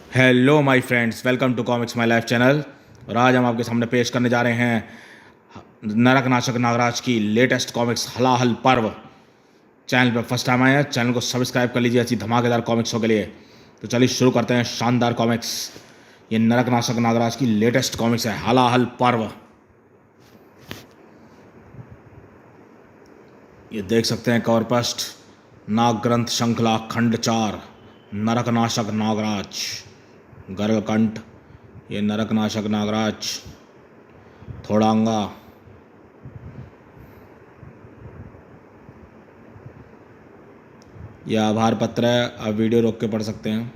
Hello my friends, welcome to comics my life channel. और आज हम आपके सामने पेश करने जा रहे हैं नरक नाशक नागराज की लेटेस्ट कॉमिक्स हलाहल पर्व। चैनल पर फर्स्ट टाइम आए हैं, चैनल को सब्सक्राइब कर लीजिए ऐसी धमाकेदार कॉमिक्सों के लिए। तो चलिए शुरू करते हैं शानदार कॉमिक्स। ये नरक नाशक नागराज की लेटेस्ट कॉमिक्स है हलाहल पर्व। ये देख सकते हैं कवर फर्स्ट, नाग ग्रंथ श्रृंखला खंड 4, नरक नाशक नागराज गर्गकंठ। ये नरक नाशक नागराज थोड़ांगा। यह आभार पत्र है, आप वीडियो रोक के पढ़ सकते हैं।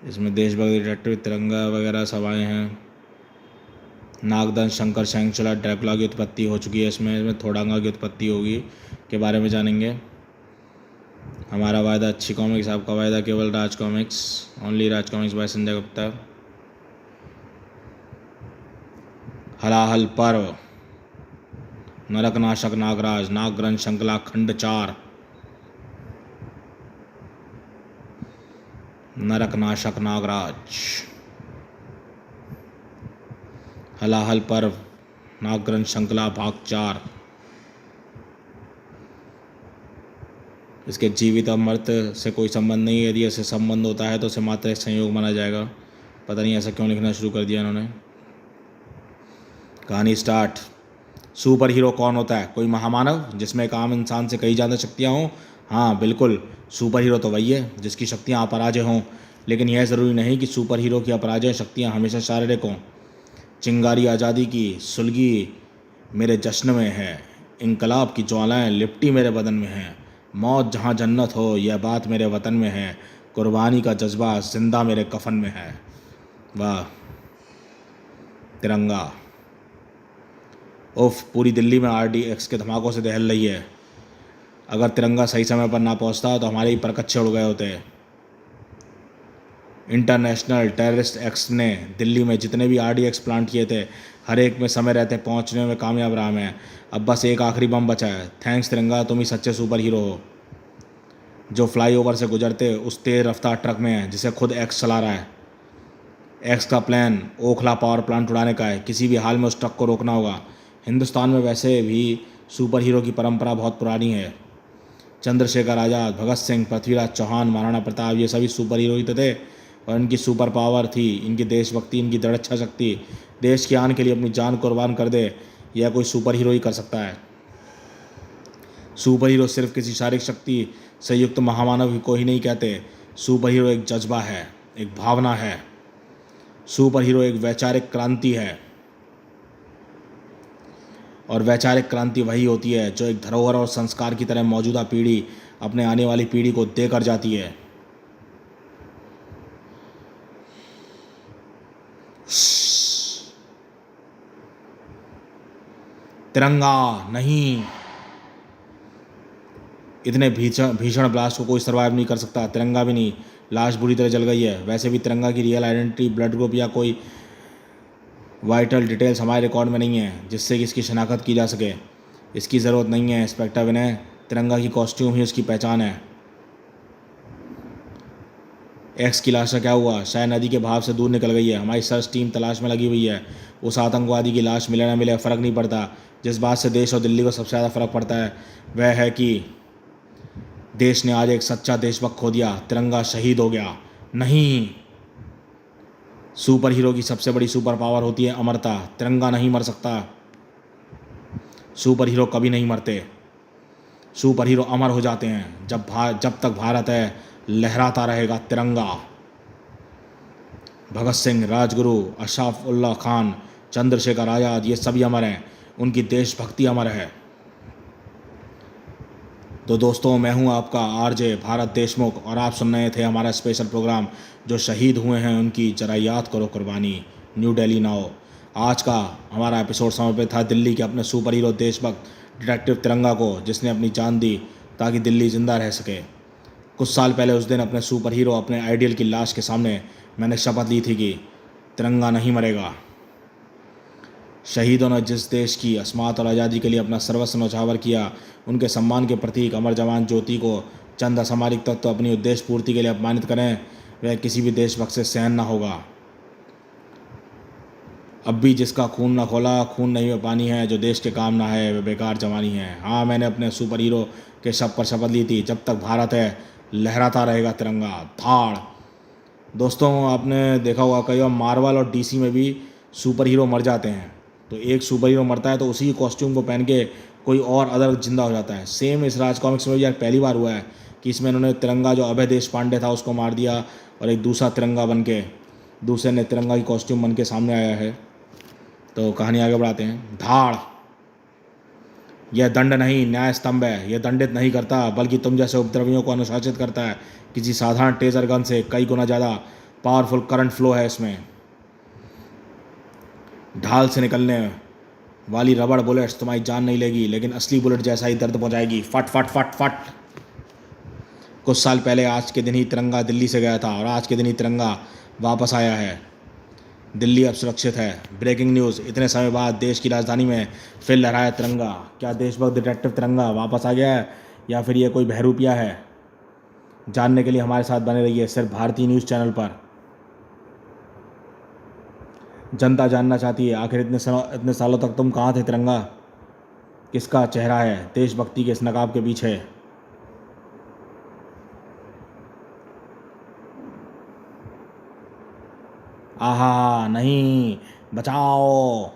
इसमें देशभक्ति, डिटेक्टिव, तिरंगा वगैरह सब आए हैं। नागदंश, शंकर, शैंक्चला, ड्रैकुला की उत्पत्ति हो चुकी है। इसमें थोड़ांगा की उत्पत्ति होगी के बारे में जानेंगे। हमारा वायदा अच्छी कॉमिक्स, आपका वायदा केवल Raj comics, only Raj comics by Sanjay Gupta. Halahal Parv, Narak नाशक नागराज, नाग ग्रंथ श्रृंखला खंड 4, नरक नाशक नागराज। हलाहल पर्व, नाग ग्रंथ श्रृंखला भाग 4। इसके जीवित और मृत से कोई संबंध नहीं है। यदि ऐसे संबंध होता है तो उसे मात्र एक संयोग माना जाएगा। पता नहीं ऐसा क्यों लिखना शुरू कर दिया इन्होंने। कहानी स्टार्ट। सुपर हीरो कौन होता है? कोई महामानव जिसमें एक आम इंसान से कई ज़्यादा शक्तियाँ हों? हाँ बिल्कुल, सुपर हीरो तो वही है जिसकी शक्तियाँ अपराजय हों। लेकिन यह ज़रूरी नहीं कि सुपर हीरो की अपराजय शक्तियाँ हमेशा शारीरिक हों। चिंगारी आज़ादी की सुलगी मेरे जश्न में है, इनकलाब की ज्वालाएं लिपटी मेरे बदन में हैं। मौत जहाँ जन्नत हो यह बात मेरे वतन में है, कुर्बानी का जज्बा जिंदा मेरे कफन में है। वाह। तिरंगा। उफ, पूरी दिल्ली में RDX के धमाकों से दहल रही है। अगर तिरंगा सही समय पर ना पहुंचता तो हमारे ही परकच्चे उड़ गए होते। इंटरनेशनल टेररिस्ट एक्ट ने दिल्ली में जितने भी RDX प्लांट किए थे, हर एक में समय रहते पहुंचने में कामयाब रहा मैं। अब बस एक आखिरी बम बचा है। थैंक्स तिरंगा, तुम ही सच्चे सुपर हीरो हो। जो फ्लाईओवर से गुजरते उस तेज रफ्तार ट्रक में है जिसे खुद एक्स चला रहा है। एक्स का प्लान ओखला पावर प्लांट उड़ाने का है। किसी भी हाल में उस ट्रक को रोकना होगा। हिंदुस्तान में वैसे भी सुपर हीरो की परंपरा बहुत पुरानी है। चंद्रशेखर आज़ाद, भगत सिंह, पृथ्वीराज चौहान, महाराणा प्रताप, ये सभी सुपर हीरो ही तो थे। और इनकी सुपर पावर थी इनकी देशभक्ति, इनकी दृढ़ इच्छा शक्ति। देश की आन के लिए अपनी जान कुर्बान कर दे, यह कोई सुपर हीरो ही कर सकता है। सुपर हीरो सिर्फ किसी शारीरिक शक्ति से युक्त महामानव को ही नहीं कहते। सुपर हीरो एक जज्बा है, एक भावना है। सुपर हीरो एक वैचारिक क्रांति है। और वैचारिक क्रांति वही होती है जो एक धरोहर और संस्कार की तरह मौजूदा पीढ़ी अपने आने वाली पीढ़ी को देकर जाती है। तिरंगा नहीं। इतने भीषण भीषण ब्लास्ट को कोई सर्वाइव नहीं कर सकता, तिरंगा भी नहीं। लाश बुरी तरह जल गई है। वैसे भी तिरंगा की रियल आइडेंटिटी, ब्लड ग्रुप या कोई वाइटल डिटेल्स हमारे रिकॉर्ड में नहीं है जिससे कि इसकी शनाख्त की जा सके। इसकी ज़रूरत नहीं है इंस्पेक्टर विनय, तिरंगा की कॉस्ट्यूम ही उसकी पहचान है। एक्स की लाश का क्या हुआ? शायद नदी के बहाव से दूर निकल गई है। हमारी सर्च टीम तलाश में लगी हुई है। उस आतंकवादी की लाश मिले ना मिले फ़र्क नहीं पड़ता। जिस बात से देश और दिल्ली को सबसे ज़्यादा फ़र्क पड़ता है वह है कि देश ने आज एक सच्चा देशभक्त खो दिया। तिरंगा शहीद हो गया। नहीं, सुपर हीरो की सबसे बड़ी सुपर पावर होती है अमरता। तिरंगा नहीं मर सकता। सुपर हीरो कभी नहीं मरते। सुपर हीरो अमर हो जाते हैं। जब तक भारत है लहराता रहेगा तिरंगा। भगत सिंह, राजगुरु, अशरफ उल्लाह खान, चंद्रशेखर आज़ाद, ये सभी अमर हैं। उनकी देशभक्ति अमर है। तो दोस्तों, मैं हूं आपका RJ भारत देशमुख और आप सुन रहे थे हमारा स्पेशल प्रोग्राम जो शहीद हुए हैं उनकी जरा याद करो कुर्बानी, न्यू दिल्ली नाउ। आज का हमारा एपिसोड समर्पित था दिल्ली के अपने सुपर हीरो देशभक्त डिटेक्टिव तिरंगा को, जिसने अपनी जान दी ताकि दिल्ली जिंदा रह सके। कुछ साल पहले उस दिन अपने सुपर हीरो, अपने आइडियल की लाश के सामने मैंने शपथ ली थी कि तिरंगा नहीं मरेगा। शहीदों ने जिस देश की अस्मात और आज़ादी के लिए अपना सर्वस्व न्यौछावर किया, उनके सम्मान के प्रतीक अमर जवान ज्योति को चंद असामरिक तत्व अपनी उद्देश्य पूर्ति के लिए अपमानित करें, वह किसी भी देशभक्त से सहन न होगा। अब भी जिसका खून न खोला, खून नहीं में पानी है, जो देश के काम ना है, वह बेकार जवानी है। हाँ, मैंने अपने सुपर हीरो के शव पर शपथ ली थी, जब तक भारत है लहराता रहेगा तिरंगा। धाड़। दोस्तों, आपने देखा होगा कई बार मार्वल और डीसी में भी सुपर हीरो मर जाते हैं, तो एक सुपर हीरो मरता है तो उसी कॉस्ट्यूम को पहन के कोई और अदर जिंदा हो जाता है। सेम इस राज कॉमिक्स में भी यार पहली बार हुआ है कि इसमें इन्होंने तिरंगा, जो अभय देश पांडे था, उसको मार दिया और एक दूसरा तिरंगा बन के, दूसरे ने तिरंगा की कॉस्ट्यूम बन के सामने आया है। तो कहानी आगे बढ़ाते हैं। धाड़। यह दंड नहीं, न्याय स्तंभ है। यह दंडित नहीं करता, बल्कि तुम जैसे उपद्रवियों को अनुशासित करता है। किसी साधारण टेजर गन से कई गुना ज़्यादा पावरफुल करंट फ्लो है इसमें। ढाल से निकलने वाली रबड़ बुलेट्स तुम्हारी जान नहीं लेगी, लेकिन असली बुलेट जैसा ही दर्द पहुंचाएगी। फट फट फट फट। कुछ साल पहले आज के दिन ही तिरंगा दिल्ली से गया था और आज के दिन ही तिरंगा वापस आया है। दिल्ली अब सुरक्षित है। ब्रेकिंग न्यूज़, इतने समय बाद देश की राजधानी में फिर लहराया तिरंगा। क्या देशभक्त डिटेक्टिव तिरंगा वापस आ गया है या फिर ये कोई बहरूपिया है? जानने के लिए हमारे साथ बने रहिए सिर्फ भारतीय न्यूज़ चैनल पर। जनता जानना चाहती है, आखिर इतने सालों तक तुम कहाँ थे तिरंगा? किसका चेहरा है देशभक्ति के इस नकाब के पीछे? आहा नहीं, बचाओ।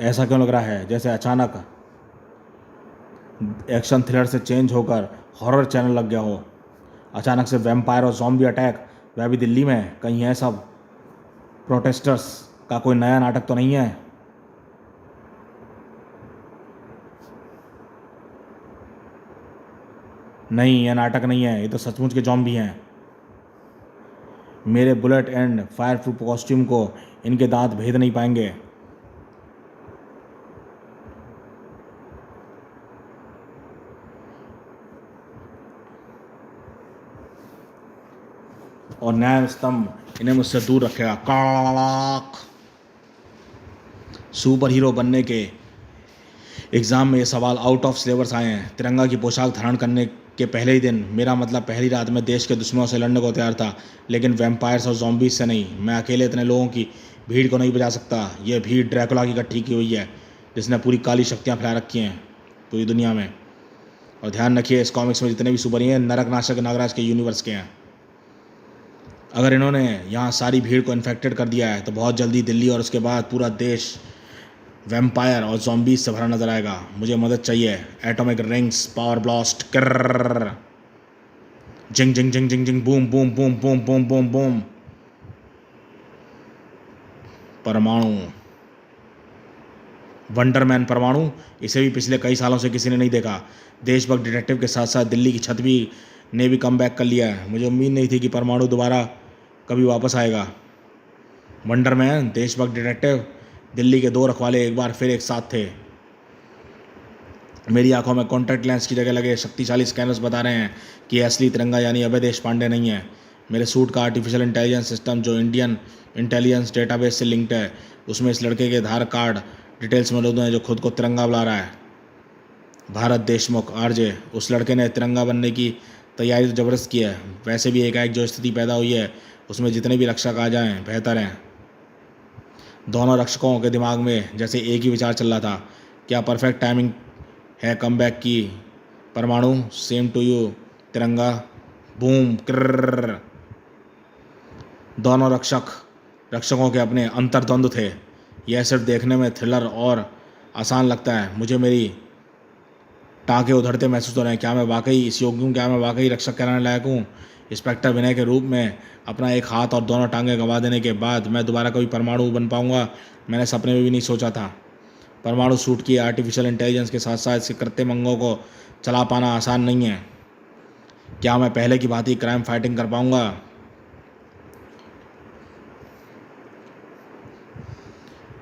ऐसा क्यों लग रहा है जैसे अचानक एक्शन थ्रिलर से चेंज होकर हॉरर चैनल लग गया हो? अचानक से वैम्पायर और ज़ॉम्बी अटैक, वह भी दिल्ली में। कहीं है सब प्रोटेस्टर्स का कोई नया नाटक तो नहीं है? नहीं, यह नाटक नहीं है, ये तो सचमुच के ज़ॉम्बी हैं। मेरे bullet and fire proof costume को इनके दांत भेद नहीं पाएंगे। और न्याय स्तंभ इन्हें मुझसे दूर रखेगा। काक। सुपर हीरो बनने के एग्ज़ाम में ये सवाल आउट ऑफ सिलेबस आए हैं। तिरंगा की पोशाक धारण करने के पहले ही दिन, मेरा मतलब पहली रात में देश के दुश्मनों से लड़ने को तैयार था, लेकिन वैम्पायर्स और ज़ॉम्बीज से नहीं। मैं अकेले इतने लोगों की भीड़ को नहीं बचा सकता। यह भीड़ ड्रैकुला की इकट्ठी की हुई है, जिसने पूरी काली शक्तियाँ फैला रखी हैं पूरी दुनिया में। और ध्यान रखिए, इस कॉमिक्स में जितने भी सुपर हीरो हैं नरक नाशक नागराज के यूनिवर्स के हैं। अगर इन्होंने यहाँ सारी भीड़ को इन्फेक्टेड कर दिया है तो बहुत जल्दी दिल्ली और उसके बाद पूरा देश वैम्पायर और ज़ॉम्बीज से भरा नजर आएगा। मुझे मदद चाहिए। एटॉमिक रिंग्स, पावर ब्लास्ट, कर जिंग जिंग जिंग जिंग जिंग, boom boom boom boom boom boom boom. Parmanu, Wonderman Parmanu, इसे भी पिछले कई सालों से किसी ने नहीं देखा। देशभक्त डिटेक्टिव के साथ साथ दिल्ली की छत भी ने भी कम बैक कर लिया है। मुझे उम्मीद नहीं थी कि परमाणु दोबारा कभी वापस आएगा। वंडरमैन, देशभक्त डिटेक्टिव, दिल्ली के दो रखवाले एक बार फिर एक साथ थे। मेरी आंखों में कॉन्टैक्ट लेंस की जगह लगे शक्तिशाली स्कैनर्स बता रहे हैं कि असली तिरंगा यानी अभय देश पांडे नहीं है। मेरे सूट का आर्टिफिशियल इंटेलिजेंस सिस्टम, जो इंडियन इंटेलिजेंस डेटाबेस से लिंक्ड है, उसमें इस लड़के के आधार कार्ड डिटेल्स मौजूद हैं जो खुद को तिरंगा बुला रहा है। भारत देशमुख आरजे। उस लड़के ने तिरंगा बनने की तैयारी तो ज़बरदस्त की है। वैसे भी एकाएक जो स्थिति पैदा हुई है उसमें जितने भी रक्षक आ जाएं बेहतर हैं। दोनों रक्षकों के दिमाग में जैसे एक ही विचार चल रहा था, क्या परफेक्ट टाइमिंग है कमबैक की। परमाणु, सेम टू यू। तिरंगा, बूम कर। दोनों रक्षकों के अपने अंतर्द्वंद थे। यह सिर्फ देखने में थ्रिलर और आसान लगता है। मुझे मेरी टाँके उधड़ते महसूस हो रहे हैं। क्या मैं वाकई इस योग्य हूँ? क्या मैं वाकई रक्षक कहलाने लायक हूँ? इंस्पेक्टर विनय के रूप में अपना एक हाथ और दोनों टांगें गंवा देने के बाद मैं दोबारा कभी परमाणु बन पाऊंगा, मैंने सपने में भी नहीं सोचा था। परमाणु सूट की आर्टिफिशियल इंटेलिजेंस के साथ साथ इसके कृत्रिम अंगों को चला पाना आसान नहीं है। क्या मैं पहले की भांति क्राइम फाइटिंग कर पाऊंगा?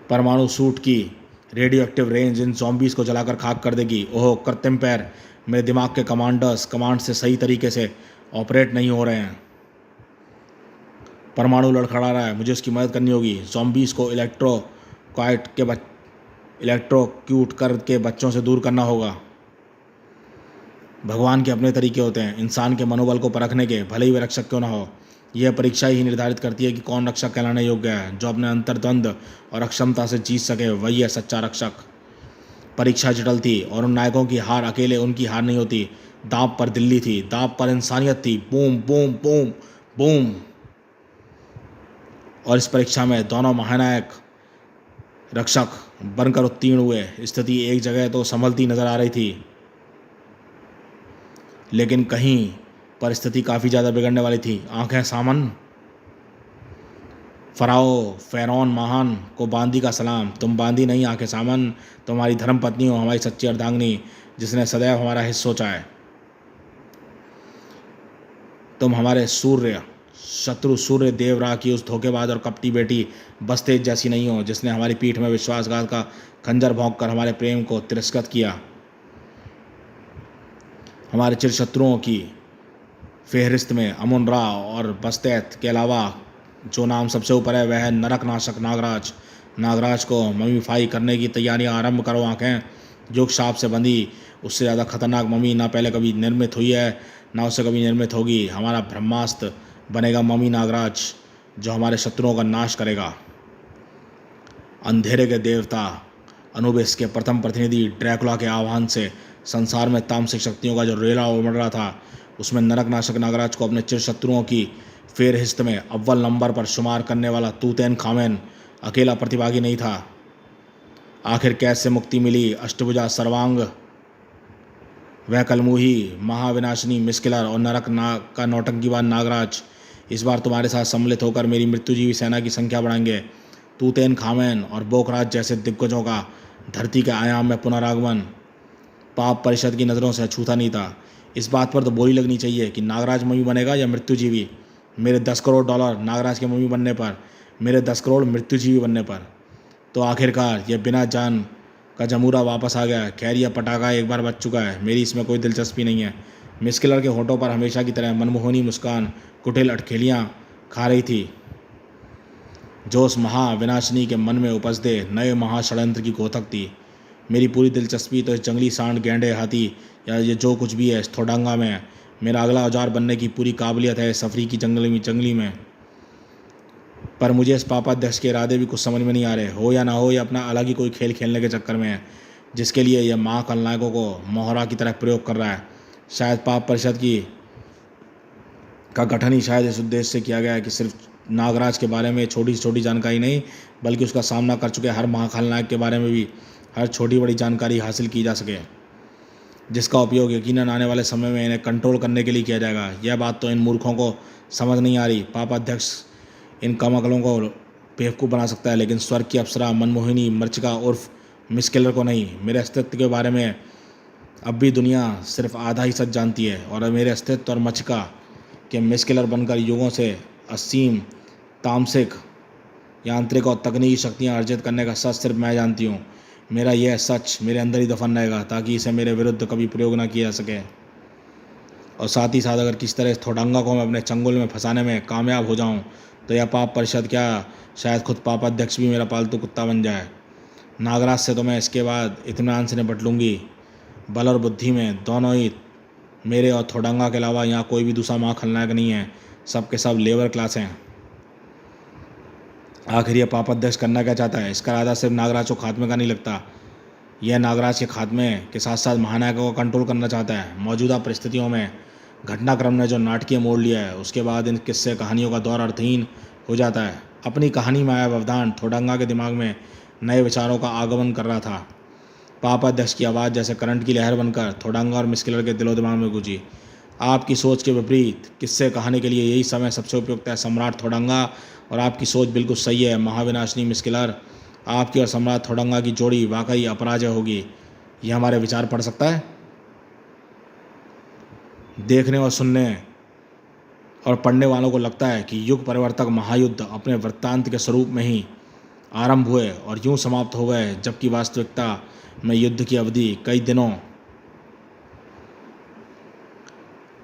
परमाणु सूट की रेडियो एक्टिव रेंज इन zombies को जलाकर खाक कर देगी। ओह कृत्रिम पैर, मेरे दिमाग के कमांड से सही तरीके से ऑपरेट नहीं हो रहे हैं। परमाणु लड़खड़ा रहा है, मुझे उसकी मदद करनी होगी। zombies को इलेक्ट्रो क्वाइट के इलेक्ट्रोक्यूट करके बच्चों से दूर करना होगा। भगवान के अपने तरीके होते हैं इंसान के मनोबल को परखने के, भले ही वे रक्षक क्यों ना हो। यह परीक्षा ही निर्धारित करती है कि कौन रक्षक कहलाने योग्य है। जो अपने अंतर्द्वंद और अक्षमता से जीत सके वही है सच्चा रक्षक। परीक्षा जटिल थी और उन नायकों की हार अकेले उनकी हार नहीं होती। दांव पर दिल्ली थी, दांव पर इंसानियत थी। Boom boom boom boom. और इस परीक्षा में दोनों महानायक रक्षक बनकर उत्तीर्ण हुए। स्थिति एक जगह तो संभलती नजर आ रही थी, लेकिन कहीं परिस्थिति काफ़ी ज़्यादा बिगड़ने वाली थी। आंखें सामन। फराओ फ़िरौन महान को बांदी का सलाम। तुम बांदी नहीं, आंखें सामन। तुम्हारी धर्म पत्नी हो, हमारी सच्ची अर्धांगिनी, जिसने सदैव हमारा हित सोचा है। तुम हमारे शत्रु सूर्य देवरा की उस धोखेबाज और कपटी बेटी बस्तेज जैसी नहीं हो, जिसने हमारी पीठ में विश्वासघात का खंजर भोंककर हमारे प्रेम को तिरस्कृत किया। हमारे चिर शत्रुओं की फेहरिस्त में अमुन रा और बस्तैत के अलावा जो नाम सबसे ऊपर है वह है नरक नाशक नागराज। नागराज को ममीफाई करने की तैयारियां आरंभ करो। आंखें युग शाप से बंधी उससे ज़्यादा खतरनाक ममी ना पहले कभी निर्मित हुई है ना उससे कभी निर्मित होगी। हमारा ब्रह्मास्त्र बनेगा ममी नागराज, जो हमारे शत्रुओं का नाश करेगा। अंधेरे के देवता अनुबिस के प्रथम प्रतिनिधि ड्रैकुला के आह्वान से संसार में तामसिक शक्तियों का जो रेला उमड़ रहा था, उसमें नरक नाशक नागराज को अपने चिर शत्रुओं की फेरहिस्त में अव्वल नंबर पर शुमार करने वाला तूतैन खामेन अकेला प्रतिभागी नहीं था। आखिर कैद से मुक्ति मिली अष्टभुजा सर्वांग, वह कलमुही महाविनाशिनी मिस्किलर और नरक का नौटंकीवान नागराज इस बार तुम्हारे साथ सम्मिलित होकर मेरी मृत्युजीवी सेना की संख्या बढ़ाएंगे। तूतैन खामेन और बोकराज जैसे दिग्गजों का धरती के आयाम में पुनरागमन पाप परिषद की नज़रों से अछूता नहीं था। इस बात पर तो बोली लगनी चाहिए कि नागराज मम्मी बनेगा या मृत्युजीवी। मेरे 10 करोड़ डॉलर नागराज के मम्मी बनने पर, मेरे 10 करोड़ मृत्युजीवी बनने पर। तो आखिरकार यह बिना जान का जमूरा वापस आ गया। खैर यह पटाखा एक बार बच चुका है, मेरी इसमें कोई दिलचस्पी नहीं है। मिस्किलर के होठों पर हमेशा की तरह मनमोहनी मुस्कान कुटिल अटखेलियाँ खा रही थी, जो उस महाविनाशिनी के मन में उपजते नए महाषड्यंत्र की घोतक थी। मेरी पूरी दिलचस्पी तो इस जंगली सांड, गैंडे, हाथी या ये जो कुछ भी है इस थोडांगा में है। मेरा अगला औजार बनने की पूरी काबिलियत है सफरी की जंगली में। पर मुझे इस पापाध्यक्ष के इरादे भी कुछ समझ में नहीं आ रहे। हो या ना हो, ये अपना अलग ही कोई खेल खेलने के चक्कर में है, जिसके लिए यह महाखलनायकों को मोहरा की तरह प्रयोग कर रहा है। शायद पाप परिषद का गठन ही शायद इस उद्देश्य से किया गया है कि सिर्फ नागराज के बारे में छोटी से छोटी जानकारी नहीं, बल्कि उसका सामना कर चुके हर महाखलनायक के बारे में भी हर छोटी बड़ी जानकारी हासिल की जा सके, जिसका उपयोग यकीनन आने वाले समय में इन्हें कंट्रोल करने के लिए किया जाएगा। यह बात तो इन मूर्खों को समझ नहीं आ रही। पापाध्यक्ष इन कमअकलों को बेवकूफ़ बना सकता है, लेकिन स्वर्ग की अप्सरा मनमोहिनी मृचिका उर्फ मिस्किलर को नहीं। मेरे अस्तित्व के बारे में अब भी दुनिया सिर्फ आधा ही सच जानती है, और मेरे अस्तित्व और मृचिका के मिस्किलर बनकर युगों से असीम तामसिक, यांत्रिक और तकनीकी शक्तियाँ अर्जित करने का सच सिर्फ मैं जानती हूँ। मेरा यह सच मेरे अंदर ही दफन रहेगा, ताकि इसे मेरे विरुद्ध कभी प्रयोग ना किया जा सके। और साथ ही साथ अगर किसी तरह इस थोडंगा को मैं अपने चंगुल में फंसाने में कामयाब हो जाऊं, तो यह पाप परिषद क्या, शायद खुद पापाध्यक्ष भी मेरा पालतू कुत्ता बन जाए। नागराज से तो मैं इसके बाद इत्मीनान से निपट लूँगी। बल और बुद्धि में दोनों ही मेरे और थोडंगा के अलावा यहाँ कोई भी दूसरा महाखलनायक नहीं है। सब के सब लेबर क्लास हैं। आखिर यह पापाध्यक्ष करना क्या चाहता है? इसका इरादा सिर्फ नागराज को खात्मे का नहीं लगता, यह नागराज के खात्मे के साथ साथ महानायकों को कंट्रोल करना चाहता है। मौजूदा परिस्थितियों में घटनाक्रम ने जो नाटकीय मोड़ लिया है, उसके बाद इन किस्से कहानियों का दौर अर्थहीन हो जाता है। अपनी कहानी में आया व्यवधान थोडंगा के दिमाग में नए विचारों का आगमन कर रहा था। पापाध्यक्ष की आवाज़ जैसे करंट की लहर बनकर थोडंगा और मिस्किलर के दिलो दिमाग में गूंजी। आपकी सोच के विपरीत किस्से कहानी के लिए यही समय सबसे उपयुक्त है सम्राट थोडंगा, और आपकी सोच बिल्कुल सही है महाविनाशिनी मिस्किलर। आपकी और सम्राट थोडंगा की जोड़ी वाकई अपराजय होगी। यह हमारे विचार पढ़ सकता है। देखने और सुनने और पढ़ने वालों को लगता है कि युग परिवर्तक महायुद्ध अपने वृत्तांत के स्वरूप में ही आरंभ हुए और यूं समाप्त हो गए, जबकि वास्तविकता में युद्ध की अवधि कई दिनों,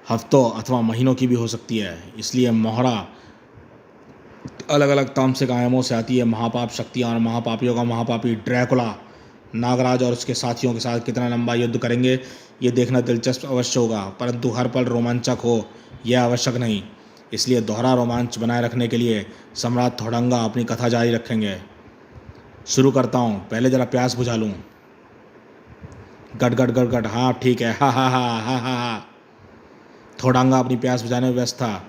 हफ्तों अथवा महीनों की भी हो सकती है। इसलिए मोहरा अलग अलग तामसिक आयामों से आती है। महापाप शक्तियाँ और महापापियों का महापापी ड्रैकुला नागराज और उसके साथियों के साथ कितना लंबा युद्ध करेंगे ये देखना दिलचस्प अवश्य होगा, परंतु हर पल रोमांचक हो यह आवश्यक नहीं। इसलिए दोहरा रोमांच बनाए रखने के लिए सम्राट थोडंगा अपनी कथा जारी रखेंगे। शुरू करता हूँ, पहले जरा प्यास बुझा लूँ। गट गट गट गट, हाँ ठीक है, हा हा हा हा हा हा। थोडंगा अपनी प्यास बुझाने में व्यस्त था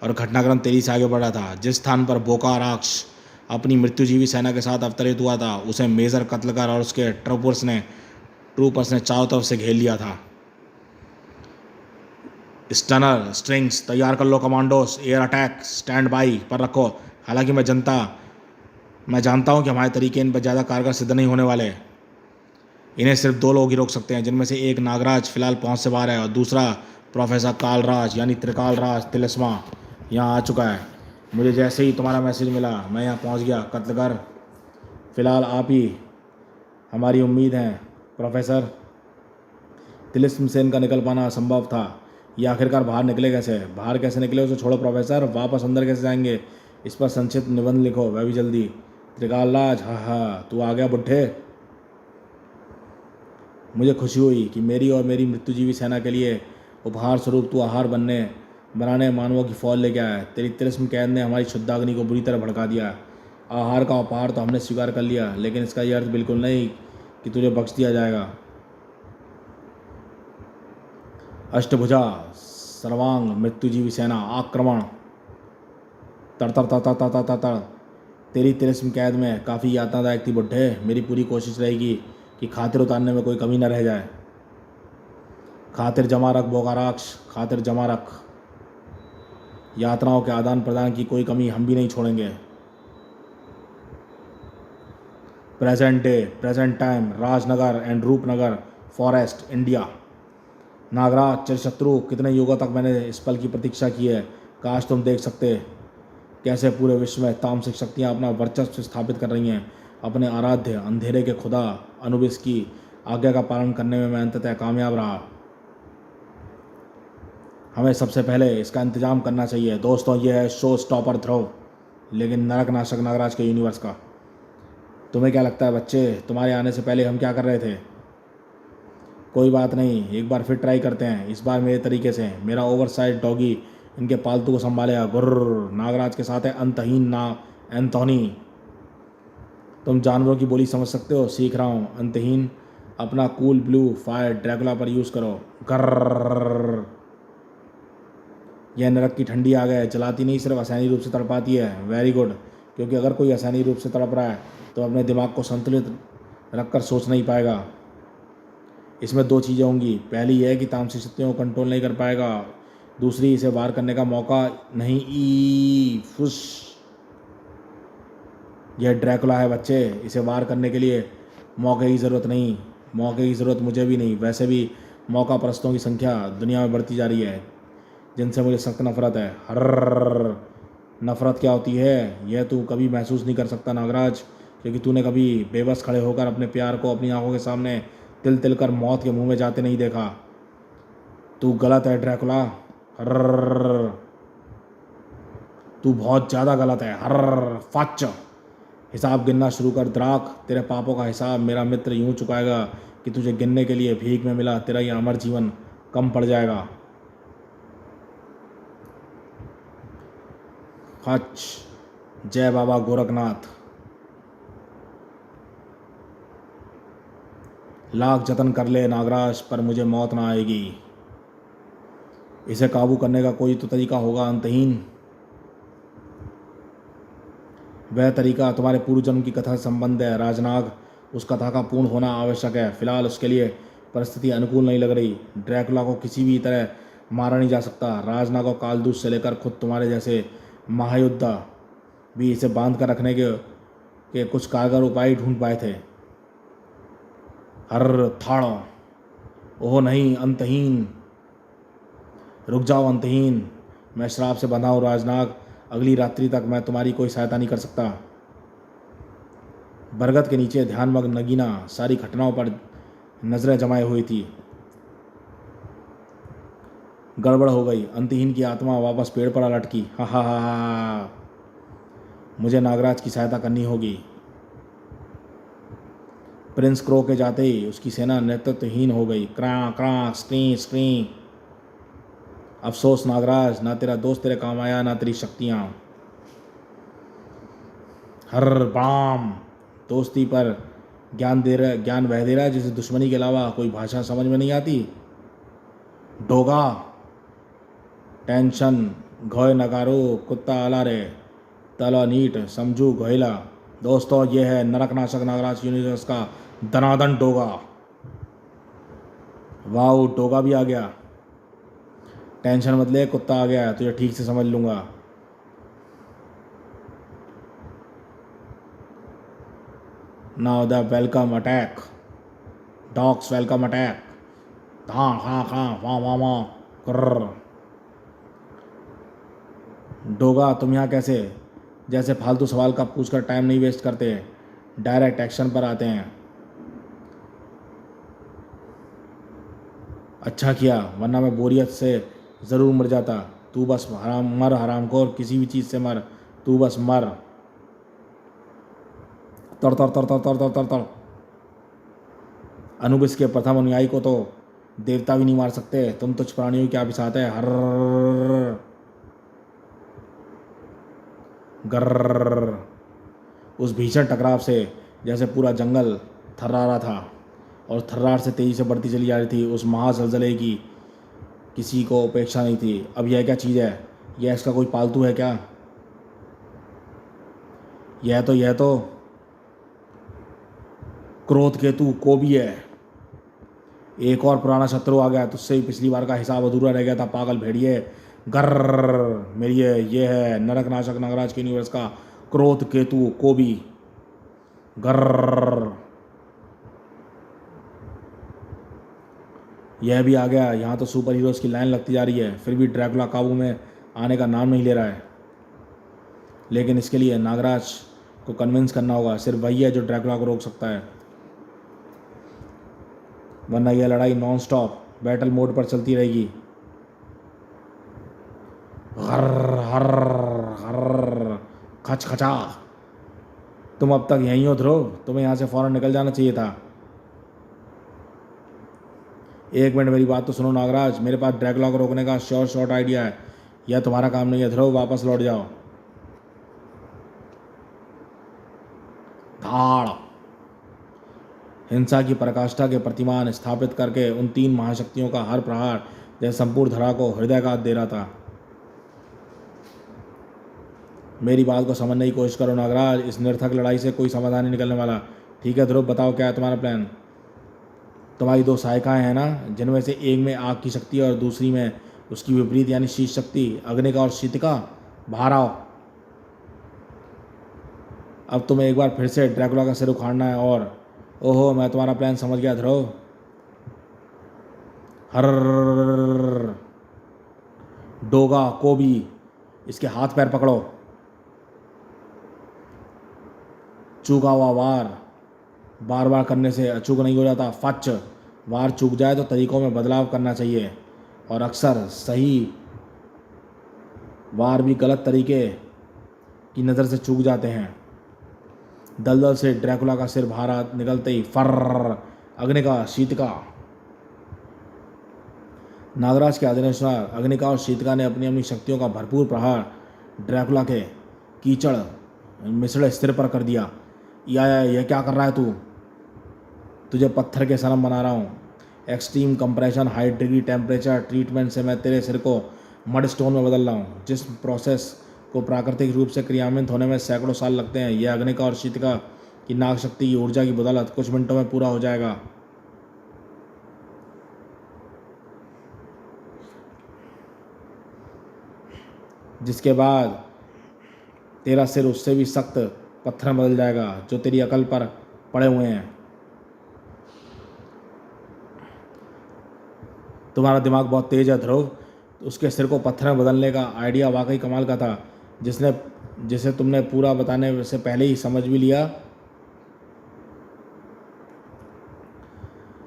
और घटनाक्रम तेजी से आगे बढ़ रहा था। जिस स्थान पर बोका राक्ष अपनी मृत्युजीवी सेना के साथ अवतरित हुआ था उसे मेजर कत्लकर और उसके ट्रूपर्स ने चारों तरफ से घेर लिया था। स्टनर स्ट्रिंग्स तैयार कर लो commandos, air attack stand by पर रखो। हालांकि मैं जानता हूं कि हमारे तरीके इन पर ज़्यादा कारगर सिद्ध नहीं होने वाले। इन्हें सिर्फ दो लोग ही रोक सकते हैं, जिनमें से एक नागराज फिलहाल पहुंच से बाहर है और दूसरा प्रोफेसर कालराज यानी त्रिकालराज तिलिस्मा यहाँ आ चुका है। मुझे जैसे ही तुम्हारा मैसेज मिला मैं यहाँ पहुँच गया। कत्लकर फिलहाल आप ही हमारी उम्मीद हैं प्रोफेसर। तिलिस्म से इनका निकल पाना असंभव था। ये आखिरकार बाहर कैसे निकले उसे छोड़ो प्रोफेसर, वापस अंदर कैसे जाएंगे इस पर संक्षिप्त निबंध लिखो, वह भी जल्दी। त्रिकालराज, हाँ हाँ तू आ गया बुढ़े। मुझे खुशी हुई कि मेरी और मेरी मृत्युजीवी सेना के लिए उपहार स्वरूप तू आहार बनाने मानवों की फौज लेके आया है। तेरी तिलिस्म कैद ने हमारी शुद्धाग्नि को बुरी तरह भड़का दिया। आहार का उपहार तो हमने स्वीकार कर लिया, लेकिन इसका यह अर्थ बिल्कुल नहीं कि तुझे बख्श दिया जाएगा। अष्टभुजा सर्वांग मृत्युजीवी सेना आक्रमण। तड़ तड़ तड़ तड़ तड़ तड़ तड़। तेरी तिलिस्म कैद में काफ़ी यातनादायक थी बुढ़े। मेरी पूरी कोशिश रहेगी कि खातिर उतारने में कोई कमी न रह जाए। खातिर जमा रख बोकाराक्ष, खातिर जमा रख। यात्राओं के आदान प्रदान की कोई कमी हम भी नहीं छोड़ेंगे। Present day, present time, Rajnagar and Roopnagar forest, India. Nagraj चिरशत्रु, कितने युगों तक मैंने इस पल की प्रतीक्षा की है। काश तुम देख सकते कैसे पूरे विश्व में तामसिक शक्तियाँ अपना वर्चस्व स्थापित कर रही हैं। अपने आराध्य अंधेरे के खुदा अनुबिस की आज्ञा का पालन करने में मैं अंततः कामयाब रहा। हमें सबसे पहले इसका इंतजाम करना चाहिए। दोस्तों, यह है शो स्टॉपर ध्रुव, लेकिन नरक नाशक नागराज के यूनिवर्स का। तुम्हें क्या लगता है बच्चे, तुम्हारे आने से पहले हम क्या कर रहे थे? कोई बात नहीं, एक बार फिर ट्राई करते हैं, इस बार मेरे तरीके से। मेरा ओवरसाइज डॉगी इनके पालतू को संभालेगा। गुर्र। नागराज के साथ है अंतहीन ना एंथोनी। तुम जानवरों की बोली समझ सकते हो? सीख रहा हूँ। अंतहीन, अपना कूल ब्लू फायर ड्रैकुला पर यूज़ करो। गर्र। यह नरक की ठंडी आ गए, जलाती नहीं सिर्फ आसानी रूप से तड़पाती है। वेरी गुड, क्योंकि अगर कोई आसानी रूप से तड़प रहा है तो अपने दिमाग को संतुलित रखकर सोच नहीं पाएगा। इसमें दो चीज़ें होंगी, पहली यह कि तामसिक शक्तियों को कंट्रोल नहीं कर पाएगा, दूसरी इसे वार करने का मौका नहीं। ई फुस। यह ड्रैकुला है बच्चे, इसे वार करने के लिए मौके की ज़रूरत नहीं। मौके की ज़रूरत मुझे भी नहीं। वैसे भी मौका परस्तों की संख्या दुनिया में बढ़ती जा रही है, जिनसे मुझे सख्त नफरत है। हर्र। नफरत क्या होती है यह तू कभी महसूस नहीं कर सकता नागराज, क्योंकि तूने कभी बेबस खड़े होकर अपने प्यार को अपनी आंखों के सामने तिल तिल कर मौत के मुंह में जाते नहीं देखा। तू गलत है ड्रैकुला। हर्र। तू बहुत ज़्यादा गलत है। हर्र। फच। हिसाब गिनना शुरू कर द्राक। तेरे पापों का हिसाब मेरा मित्र यूं चुकाएगा कि तुझे गिनने के लिए भीख में मिला तेरा ये अमर जीवन कम पड़ जाएगा। हच। जय बाबा गोरखनाथ। लाख जतन कर ले नागराज, पर मुझे मौत ना आएगी। इसे काबू करने का कोई तो तरीका होगा अंतहीन। वह तरीका तुम्हारे पूर्व जन्म की कथा से संबंध है राजनाग। उस कथा का पूर्ण होना आवश्यक है। फिलहाल उसके लिए परिस्थिति अनुकूल नहीं लग रही। ड्रैकुला को किसी भी तरह मारा नहीं जा सकता। राजनाग और कालदूत से लेकर खुद तुम्हारे जैसे महायोद्धा भी इसे बांध कर रखने के कुछ कारगर उपाय ढूंढ पाए थे। हर थाड़ा। ओह नहीं अंतहीन, रुक जाओ अंतहीन। मैं श्राप से बंधा हूँ राजनाग, अगली रात्रि तक मैं तुम्हारी कोई सहायता नहीं कर सकता। बरगद के नीचे ध्यानमग्न नगीना सारी घटनाओं पर नजरें जमाए हुई थी। गड़बड़ हो गई। अंतहीन की आत्मा वापस पेड़ पर लटकी। हा हा हा हा। मुझे नागराज की सहायता करनी होगी। प्रिंस क्रो के जाते ही उसकी सेना नेतृत्वहीन हो गई। क्रा क्रा स्क्री स्क्री। अफसोस नागराज, ना तेरा दोस्त तेरे काम आया, ना तेरी शक्तियाँ। हर बाम। दोस्ती पर ज्ञान बह दे रहा है जिसे दुश्मनी के अलावा कोई भाषा समझ में नहीं आती। डोगा। टेंशन। घोय नगारो कुत्ता आला रे। तला नीट समझू घोयला। दोस्तों, ये है नरक नाशक नागराज यूनिवर्स का दनादन डोगा। वाह, डोगा भी आ गया। टेंशन मत ले, कुत्ता आ गया है, तुझे ठीक से समझ लूँगा। Now the welcome attack. Dogs welcome attack. हाँ हाँ हाँ वाह वाह वाह कर्र। डोगा, तुम यहाँ कैसे? जैसे फालतू सवाल का पूछकर टाइम नहीं वेस्ट करते, डायरेक्ट एक्शन पर आते हैं। अच्छा किया, वरना मैं बोरियत से ज़रूर मर जाता। तू बस मर हरामखोर, किसी भी चीज़ से मर, तू बस मर। तड़ तड़ तड़ तड़ तड़ तड़ तड़ तड़। अनुबिस के प्रथम अनुयायी को तो देवता भी नहीं मार सकते, तुम तुच्छ प्राणियों की क्या बिसात है। हर गर्र। उस भीषण टकराव से जैसे पूरा जंगल थर्रा रहा था और थर्रार से तेजी से बढ़ती चली जा रही थी। उस महाजलजले की किसी को उपेक्षा नहीं थी। अब यह क्या चीज़ है? यह इसका कोई पालतू है क्या? यह तो क्रोध केतु को भी है। एक और पुराना शत्रु आ गया, तुझसे ही पिछली बार का हिसाब अधूरा रह गया था पागल भेड़िए। गर्र मेरी ये है नरक नाशक नागराज के यूनिवर्स का क्रोध केतु को भी। गर्र। यह भी आ गया। यहाँ तो सुपर हीरोज़ की लाइन लगती जा रही है, फिर भी ड्रैकुला काबू में आने का नाम नहीं ले रहा है। लेकिन इसके लिए नागराज को कन्विंस करना होगा, सिर्फ वही है जो ड्रैकुला को रोक सकता है, वरना यह लड़ाई नॉन स्टॉप बैटल मोड पर चलती रहेगी। हर हर हर खच खचा। तुम अब तक यहीं हो ध्रुव, तुम्हें यहाँ से फ़ौरन निकल जाना चाहिए था। एक मिनट, मेरी बात तो सुनो नागराज, मेरे पास ड्रैकुला को रोकने का शॉर्ट आइडिया है। यह तुम्हारा काम नहीं है ध्रुव, वापस लौट जाओ। धाड़। हिंसा की पराकाष्ठा के प्रतिमान स्थापित करके उन तीन महाशक्तियों का हर प्रहार जैसे संपूर्ण धरा को हृदयाघात दे रहा था। मेरी बात को समझने की कोशिश करो नागराज, इस निरर्थक लड़ाई से कोई समाधान नहीं निकलने वाला। ठीक है ध्रुव, बताओ क्या है तुम्हारा प्लान? तुम्हारी दो सहायिकाएँ हैं ना, जिनमें से एक में आग की शक्ति और दूसरी में उसकी विपरीत यानी शीत शक्ति, अग्निका और शीतिका। बाहर आओ। अब तुम्हें एक बार फिर से ड्रैकुला का सिर उखाड़ना है और ओहो, मैं तुम्हारा प्लान समझ गया ध्रुव। हर डोगा को भी इसके हाथ पैर पकड़ो। चूका हुआ वार बार बार करने से अचूक नहीं हो जाता। फच। वार चूक जाए तो तरीकों में बदलाव करना चाहिए, और अक्सर सही वार भी गलत तरीके की नज़र से चूक जाते हैं। दलदल से ड्रैकुला का सिर बाहर निकलते ही फर्र अग्निका शीतका। नागराज के आदेशानुसार अग्निका और शीतका ने अपनी अपनी शक्तियों का भरपूर प्रहार ड्रैकुला के कीचड़ मिसड़े सिर पर कर दिया। यह क्या कर रहा है तू? तुझे पत्थर के सनम बना रहा हूँ। Extreme compression high degree temperature treatment से मैं तेरे सिर को मड स्टोन में बदल रहा हूँ, जिस प्रोसेस को प्राकृतिक रूप से क्रियान्वित होने में सैकड़ों साल लगते हैं। यह अग्निका और शीतका की नाग शक्ति की ऊर्जा की बदौलत कुछ मिनटों में पूरा हो जाएगा। जिसके बाद तेरा सिर उससे भी सख्त पत्थर में बदल जाएगा जो तेरी अकल पर पड़े हुए हैं। तुम्हारा दिमाग बहुत तेज है ध्रुव। उसके सिर को पत्थर में बदलने का आइडिया वाकई कमाल का था, जिसे तुमने पूरा बताने से पहले ही समझ भी लिया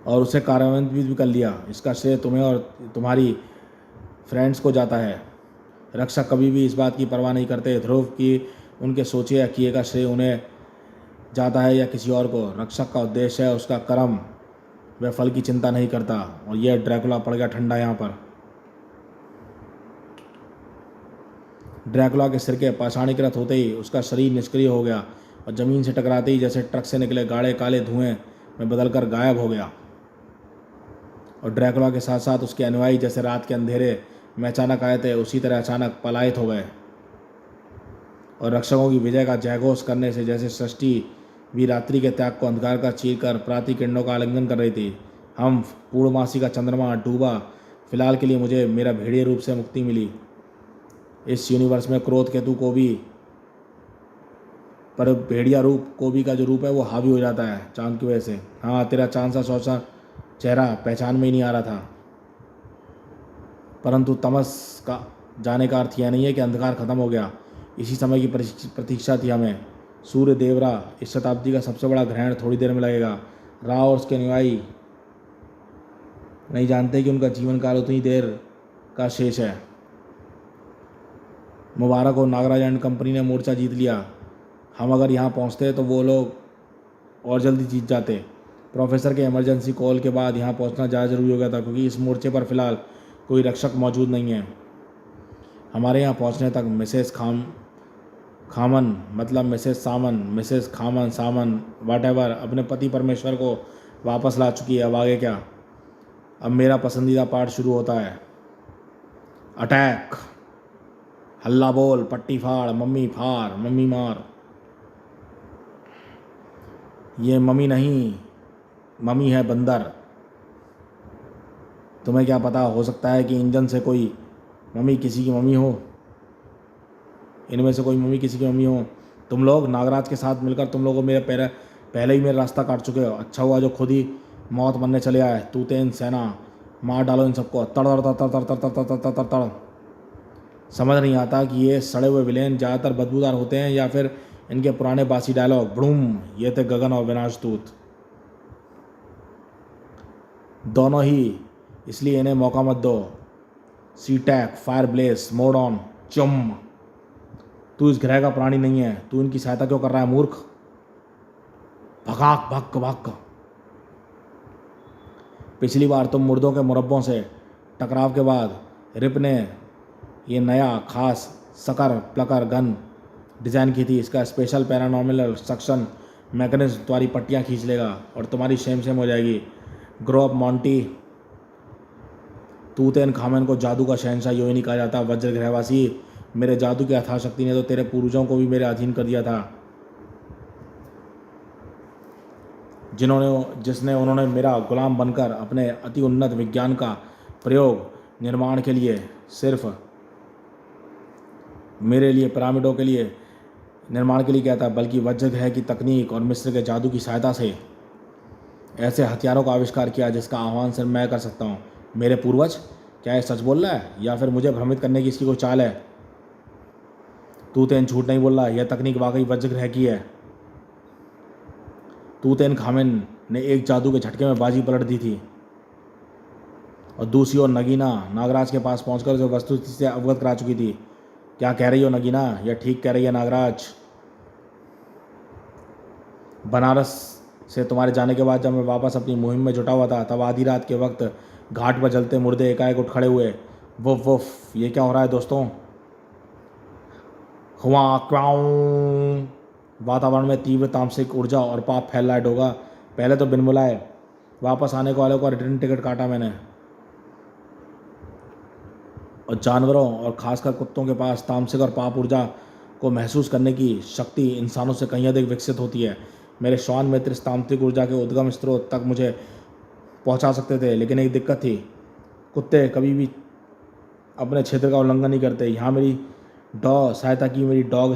और उसे कार्यान्वित भी कर लिया। इसका श्रेय तुम्हें और तुम्हारी फ्रेंड्स को जाता है। रक्षक कभी भी इस बात की परवाह नहीं करते ध्रुव कि उनके सोचे या किए का श्रेय उन्हें जाता है या किसी और को, रक्षक का उद्देश्य है उसका कर्म, वह फल की चिंता नहीं करता। और यह ड्रैकुला पड़ गया ठंडा यहाँ पर। ड्रैकुला के सिर के पाषाणीकृत होते ही उसका शरीर निष्क्रिय हो गया और ज़मीन से टकराते ही जैसे ट्रक से निकले गाढ़े काले धुएं में बदलकर गायब हो गया। और ड्रैकुला के साथ साथ उसके अनुयायी जैसे रात के अंधेरे में अचानक आए थे, उसी तरह अचानक पलायित हो गए। और रक्षकों की विजय का जयघोष करने से जैसे सृष्टि भी रात्रि के त्याग को अंधकार का चीर कर प्राति किरणों का आलिंगन कर रही थी। हम पूर्णमासी का चंद्रमा डूबा, फिलहाल के लिए मुझे मेरा भेड़िए रूप से मुक्ति मिली। इस यूनिवर्स में क्रोध केतु को भी, पर भेड़िया रूप कोबी का जो रूप है वो हावी हो जाता है चांद की वजह से। हाँ, तेरा चांद सा सौसा चेहरा पहचान में ही नहीं आ रहा था। परंतु तमस का जाने का अर्थ यह नहीं है कि अंधकार खत्म हो गया। इसी समय की प्रतीक्षा थी हमें। सूर्य देवरा इस शताब्दी का सबसे बड़ा ग्रहण थोड़ी देर में लगेगा। राव और उसके अनुयायी नहीं जानते कि उनका जीवन काल उतनी देर का शेष है। मुबारक हो, नागराज एंड कंपनी ने मोर्चा जीत लिया। हम अगर यहाँ पहुँचते तो वो लोग और जल्दी जीत जाते। प्रोफेसर के इमरजेंसी कॉल के बाद यहाँ पहुँचना ज़्यादा ज़रूरी हो गया था, क्योंकि इस मोर्चे पर फ़िलहाल कोई रक्षक मौजूद नहीं है। हमारे यहाँ पहुँचने तक मिसेस खामन, मतलब मिसेस सामन, मिसेस खामन सामन वॉटेवर, अपने पति परमेश्वर को वापस ला चुकी है। अब आगे क्या? अब मेरा पसंदीदा पार्ट शुरू होता है। अटैक, हल्ला बोल, पट्टी फाड़, मम्मी फाड़, मम्मी मार। ये मम्मी नहीं, मम्मी है बंदर। तुम्हें क्या पता, हो सकता है कि इंजन से कोई मम्मी किसी की मम्मी हो, इनमें से कोई मम्मी किसी की मम्मी हो। तुम लोग नागराज के साथ मिलकर तुम लोगों मेरे पहले ही मेरा रास्ता काट चुके हो। अच्छा हुआ जो खुद ही मौत मरने चले आए। तूतेन सेना, मार डालो इन सबको, तड़ तड़ तड़ तड़ तड़ तड़ तड़ तड़ तड़ तड़। समझ नहीं आता कि ये सड़े हुए विलेन ज़्यादातर बदबूदार होते हैं या फिर इनके पुराने बासी डायलॉग। बड़ूम, ये थे गगन और विनाशदूत, दोनों ही। इसलिए इन्हें मौका मत दो। सी-टैक, फायर ब्लेस, मोड ऑन, चुम। तू इस ग्रह का प्राणी नहीं है, तू इनकी सहायता क्यों कर रहा है मूर्ख? भगाक भग भग। पिछली बार तुम मुर्दों के मुरब्बों से टकराव के बाद रिप ने ये नया खास सकर प्लकर गन डिज़ाइन की थी। इसका स्पेशल पैरानॉर्मल सक्शन मैकेनिज्म तुम्हारी पट्टियाँ खींच लेगा और तुम्हारी शेम हो जाएगी। Grow up Monty. Tutankhamun को जादू का शहंशाह यूँ ही नहीं कहा जाता। वज्र ग्रहवासी, मेरे जादू की अथाह शक्ति ने तो तेरे पूर्वजों को भी मेरे अधीन कर दिया था, जिसने उन्होंने मेरा गुलाम बनकर अपने अति उन्नत विज्ञान का प्रयोग निर्माण के लिए, सिर्फ मेरे लिए, पिरामिडों के लिए निर्माण के लिए किया था, बल्कि वज्र ग्रह की तकनीक और मिस्र के जादू की सहायता से ऐसे हथियारों का आविष्कार किया जिसका आह्वान सिर्फ मैं कर सकता हूँ। मेरे पूर्वज, क्या ये सच बोल रहा है या फिर मुझे भ्रमित करने की इसकी कोई चाल है? तूतेन झूठ नहीं बोल रहा, यह तकनीक वाकई वज्र ग्रह की है। तूतेन खामन ने एक जादू के झटके में बाजी पलट दी थी। और दूसरी ओर नगीना नागराज के पास पहुंचकर जो वस्तुस्थिति से अवगत करा चुकी थी। क्या कह रही हो नगीना? यह ठीक कह रही है नागराज। बनारस से तुम्हारे जाने के बाद जब मैं वापस अपनी मुहिम में जुटा हुआ था, तब आधी रात के वक्त घाट पर जलते मुर्दे एकाएक उठ खड़े हुए। वुफ वुफ, ये क्या हो रहा है दोस्तों? हुआ क्राउं। वातावरण में तीव्र तामसिक ऊर्जा और पाप फैल रहा है डोगा। पहले तो बिन बुलाए वापस आने वालों का रिटर्न टिकट काटा मैंने। और जानवरों और खासकर कुत्तों के पास तामसिक और पाप ऊर्जा को महसूस करने की शक्ति इंसानों से कहीं अधिक विकसित होती है। मेरे श्वान मित्र इस तामसिक ऊर्जा के उद्गम स्रोत तक मुझे पहुंचा सकते थे, लेकिन एक दिक्कत थी। कुत्ते कभी भी अपने क्षेत्र का उल्लंघन नहीं करते। यहाँ मेरी सहायता की मेरी डॉग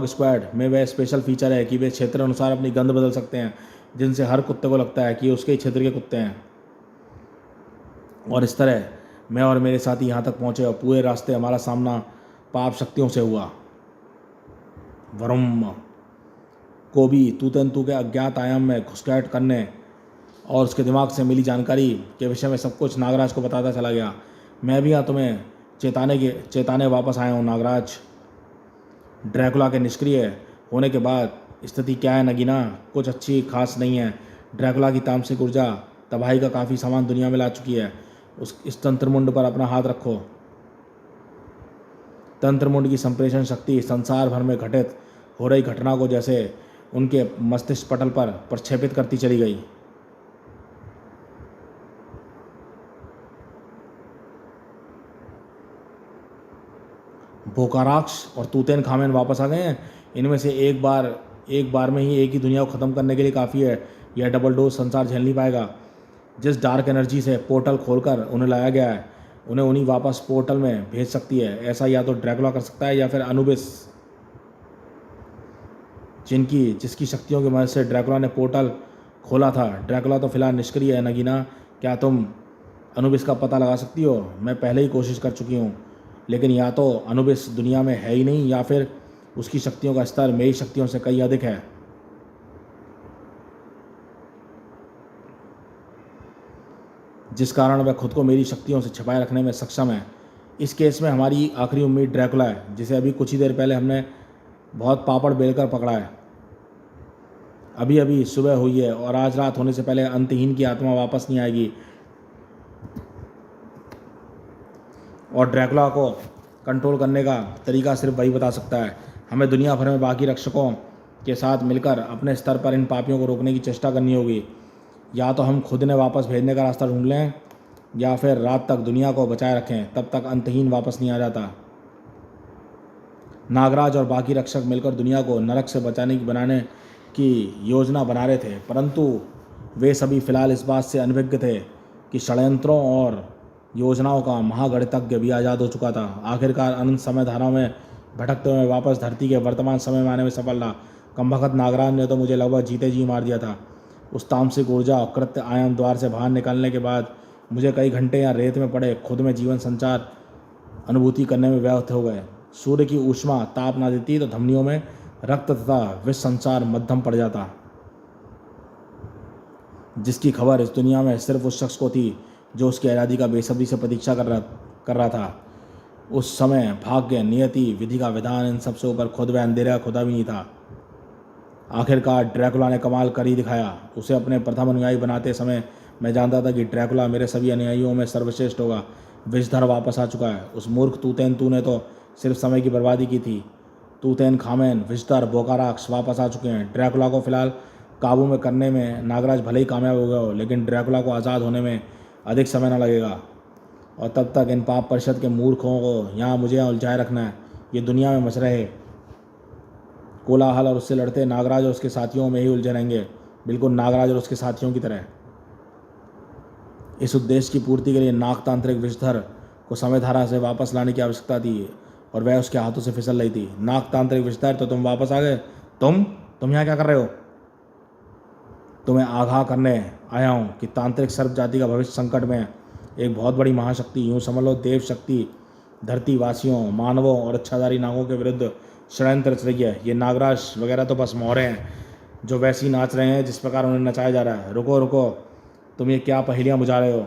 स्क्वाड में वह स्पेशल फीचर है कि वे क्षेत्र अनुसार अपनी गंध बदल सकते हैं, जिनसे हर कुत्ते को लगता है कि उसके ही क्षेत्र के कुत्ते हैं। और इस तरह मैं और मेरे साथी यहाँ तक पहुँचे और पूरे रास्ते हमारा सामना पाप शक्तियों से हुआ। वरुम कोबी तूतंतु के अज्ञात आयाम में घुसपैठ करने और उसके दिमाग से मिली जानकारी के विषय में सब कुछ नागराज को बताता चला गया। मैं भी यहाँ तुम्हें चेताने वापस आया हूँ नागराज। ड्रैकुला के निष्क्रिय होने के बाद स्थिति क्या है नगीना? कुछ अच्छी खास नहीं है। ड्रैकुला की तामसिक ऊर्जा तबाही का काफ़ी सामान दुनिया में ला चुकी है। इस तंत्रमुंड पर अपना हाथ रखो। तंत्रमुंड की संप्रेषण शक्ति संसार भर में घटित हो रही घटना को जैसे उनके मस्तिष्क पटल पर प्रक्षेपित करती चली गई। बोकाराक्ष और तूतेन खामेन वापस आ गए हैं। इनमें से एक बार में ही एक ही दुनिया को ख़त्म करने के लिए काफ़ी है। यह डबल डोज संसार झेल नहीं पाएगा। जिस डार्क एनर्जी से पोर्टल खोलकर उन्हें लाया गया है, उन्हें उन्हीं वापस पोर्टल में भेज सकती है। ऐसा या तो ड्रैकुला कर सकता है या फिर अनुबिस, जिसकी शक्तियों की मदद से ड्रैकुला ने पोर्टल खोला था। ड्रैकुला तो फिलहाल निष्क्रिय है नगीना। क्या तुम अनुबिस का पता लगा सकती हो? मैं पहले ही कोशिश कर चुकी हूँ, लेकिन या तो अनुबिस दुनिया में है ही नहीं या फिर उसकी शक्तियों का स्तर मेरी शक्तियों से कहीं अधिक है। जिस कारण वह खुद को मेरी शक्तियों से छिपाए रखने में सक्षम है। इस केस में हमारी आखिरी उम्मीद ड्रैकुला है, जिसे अभी कुछ ही देर पहले हमने बहुत पापड़ बेलकर पकड़ा है। अभी अभी सुबह हुई है और आज रात होने से पहले अंतहीन की आत्मा वापस नहीं आएगी। और ड्रैकुला को कंट्रोल करने का तरीका सिर्फ वही बता सकता है। हमें दुनिया भर में बाकी रक्षकों के साथ मिलकर अपने स्तर पर इन पापियों को रोकने की चेष्टा करनी होगी। या तो हम खुद ने वापस भेजने का रास्ता ढूंढ लें या फिर रात तक दुनिया को बचाए रखें, तब तक अंतहीन वापस नहीं आ जाता। नागराज और बाकी रक्षक मिलकर दुनिया को नरक से बनाने की योजना बना रहे थे, परंतु वे सभी फिलहाल इस बात से अनभिज्ञ थे कि षड्यंत्रों और योजनाओं का महागणितज्ञ भी आज़ाद हो चुका था। आखिरकार अनंत समय धाराओं में भटकते हुए वापस धरती के वर्तमान समय में आने में सफल रहा। कमबख्त नागराज ने तो मुझे लगभग जीते जी मार दिया था। उस तामसिक ऊर्जा और कृत्य आयन द्वार से बाहर निकलने के बाद मुझे कई घंटे या रेत में पड़े खुद में जीवन संचार अनुभूति करने में व्यर्थ हो गए। सूर्य की ऊष्मा ताप ना देती तो धमनियों में रक्त तथा विष संचार मध्यम पड़ जाता, जिसकी खबर इस दुनिया में सिर्फ उस शख्स को थी जो उसकी आज़ादी का बेसब्री से प्रतीक्षा कर रहा था। उस समय भाग्य, नियति, विधि का विधान, इन सबसे ऊपर खुद वह अंधेरा खुदा भी नहीं था। आखिरकार ड्रैकुला ने कमाल कर ही दिखाया। उसे अपने प्रथम अनुयायी बनाते समय मैं जानता था कि ड्रैकुला मेरे सभी अनुयायियों में सर्वश्रेष्ठ होगा। विषधर वापस आ चुका है। उस मूर्ख तू ने तो सिर्फ समय की बर्बादी की थी। तूतेन खामेन, विषधर, बोकाराक्ष वापस आ चुके हैं। ड्रैकुला को फिलहाल काबू में करने में नागराज भले ही कामयाब हो गया हो, लेकिन ड्रैकुला को आज़ाद होने में अधिक समय न लगेगा। और तब तक इन पाप परिषद के मूर्खों को यहाँ मुझे उलझाए रखना है। ये दुनिया में मच रहे कोलाहल और उससे लड़ते नागराज और उसके साथियों में ही उलझे रहेंगे, बिल्कुल नागराज और उसके साथियों की तरह। इस उद्देश्य की पूर्ति के लिए नागतांत्रिक विषधर को समय धारा से वापस लाने की आवश्यकता थी और वह उसके हाथों से फिसल रही थी। नागतांत्रिक विषधर, तो तुम वापस आ गए। तुम यहाँ क्या कर रहे हो? तुम्हें आगाह करने आया हूँ कि तांत्रिक सर्प जाति का भविष्य संकट में है। एक बहुत बड़ी महाशक्ति, यूँ समझ लो देव शक्ति, धरती वासियों, मानवों और अच्छाधारी नागों के विरुद्ध षड्यंत्र रच रही है। ये नागराज वगैरह तो बस मोहरे हैं जो वैसे ही नाच रहे हैं जिस प्रकार उन्हें नचाया जा रहा है। रुको रुको, तुम ये क्या पहेलियाँ बुझा रहे हो?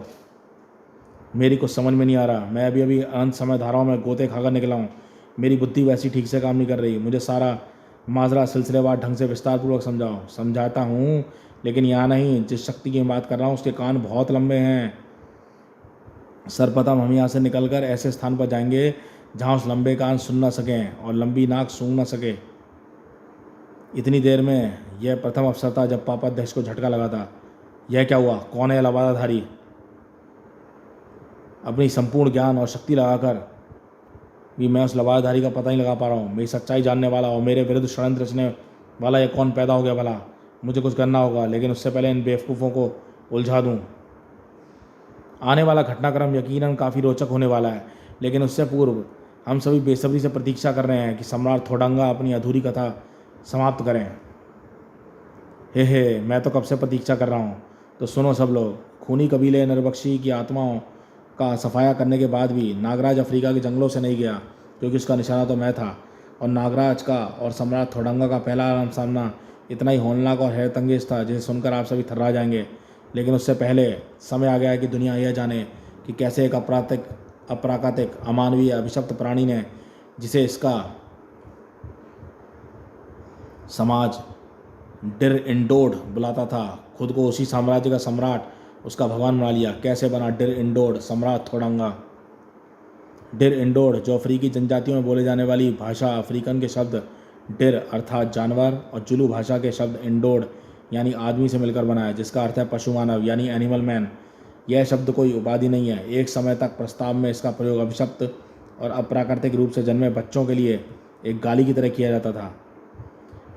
मेरी कुछ समझ में नहीं आ रहा। मैं अभी अभी अनंत समय धाराओं में गोते खाकर निकला हूँ। मेरी बुद्धि वैसी ठीक से काम नहीं कर रही। मुझे सारा माजरा सिलसिलेवार ढंग से विस्तारपूर्वक समझाओ। समझाता हूँ, लेकिन यहाँ नहीं। जिस शक्ति की बात कर रहा हूँ उसके कान बहुत लंबे हैं। सर्वप्रथम हम यहाँ से निकलकर ऐसे स्थान पर जाएंगे जहाँ उस लंबे कान सुन ना सकें और लंबी नाक सूंघ ना सके। इतनी देर में यह प्रथम अवसर था जब पापाध्यक्ष को झटका लगा था। यह क्या हुआ? कौन है लबादाधारी? अपनी संपूर्ण ज्ञान और शक्ति लगाकर भी मैं उस लबादाधारी का पता नहीं लगा पा रहा हूँ। मेरी सच्चाई जानने वाला और मेरे विरुद्ध षड्यंत्र रचने वाला यह कौन पैदा हो गया भला? मुझे कुछ करना होगा, लेकिन उससे पहले इन बेवकूफ़ों को उलझा दूँ। आने वाला घटनाक्रम यकीनन काफ़ी रोचक होने वाला है, लेकिन उससे पूर्व हम सभी बेसब्री से प्रतीक्षा कर रहे हैं कि सम्राट थोडंगा अपनी अधूरी कथा समाप्त करें। हे मैं तो कब से प्रतीक्षा कर रहा हूँ। तो सुनो सब लोग। खूनी कबीले नरबख्शी की आत्माओं का सफाया करने के बाद भी नागराज अफ्रीका के जंगलों से नहीं गया, क्योंकि उसका निशाना तो मैं था। और नागराज का और सम्राट थोडंगा का पहला आमना सामना इतना ही होलनाक और हैरतअंगेज था जिसे सुनकर आप सभी थर्रा जाएंगे। लेकिन उससे पहले समय आ गया है कि दुनिया यह जाने कि कैसे एक अप्राकृतिक, अमानवीय, अभिशप्त प्राणी ने, जिसे इसका समाज डिर इंडोड बुलाता था, खुद को उसी साम्राज्य का सम्राट, उसका भगवान बना लिया। कैसे बना डिर इंडोड सम्राट थोड़ांगा? डिर इंडोड जो अफ्रीकी जनजातियों में बोले जाने वाली भाषा, अफ्रीकन के शब्द डिर अर्थात जानवर और जुलू भाषा के शब्द इंडोड यानी आदमी से मिलकर बना है, जिसका अर्थ है पशु मानव यानी एनिमल मैन। यह शब्द कोई उपाधि नहीं है। एक समय तक प्रस्ताव में इसका प्रयोग अभिशप्त और अप्राकृतिक रूप से जन्मे बच्चों के लिए एक गाली की तरह किया जाता था।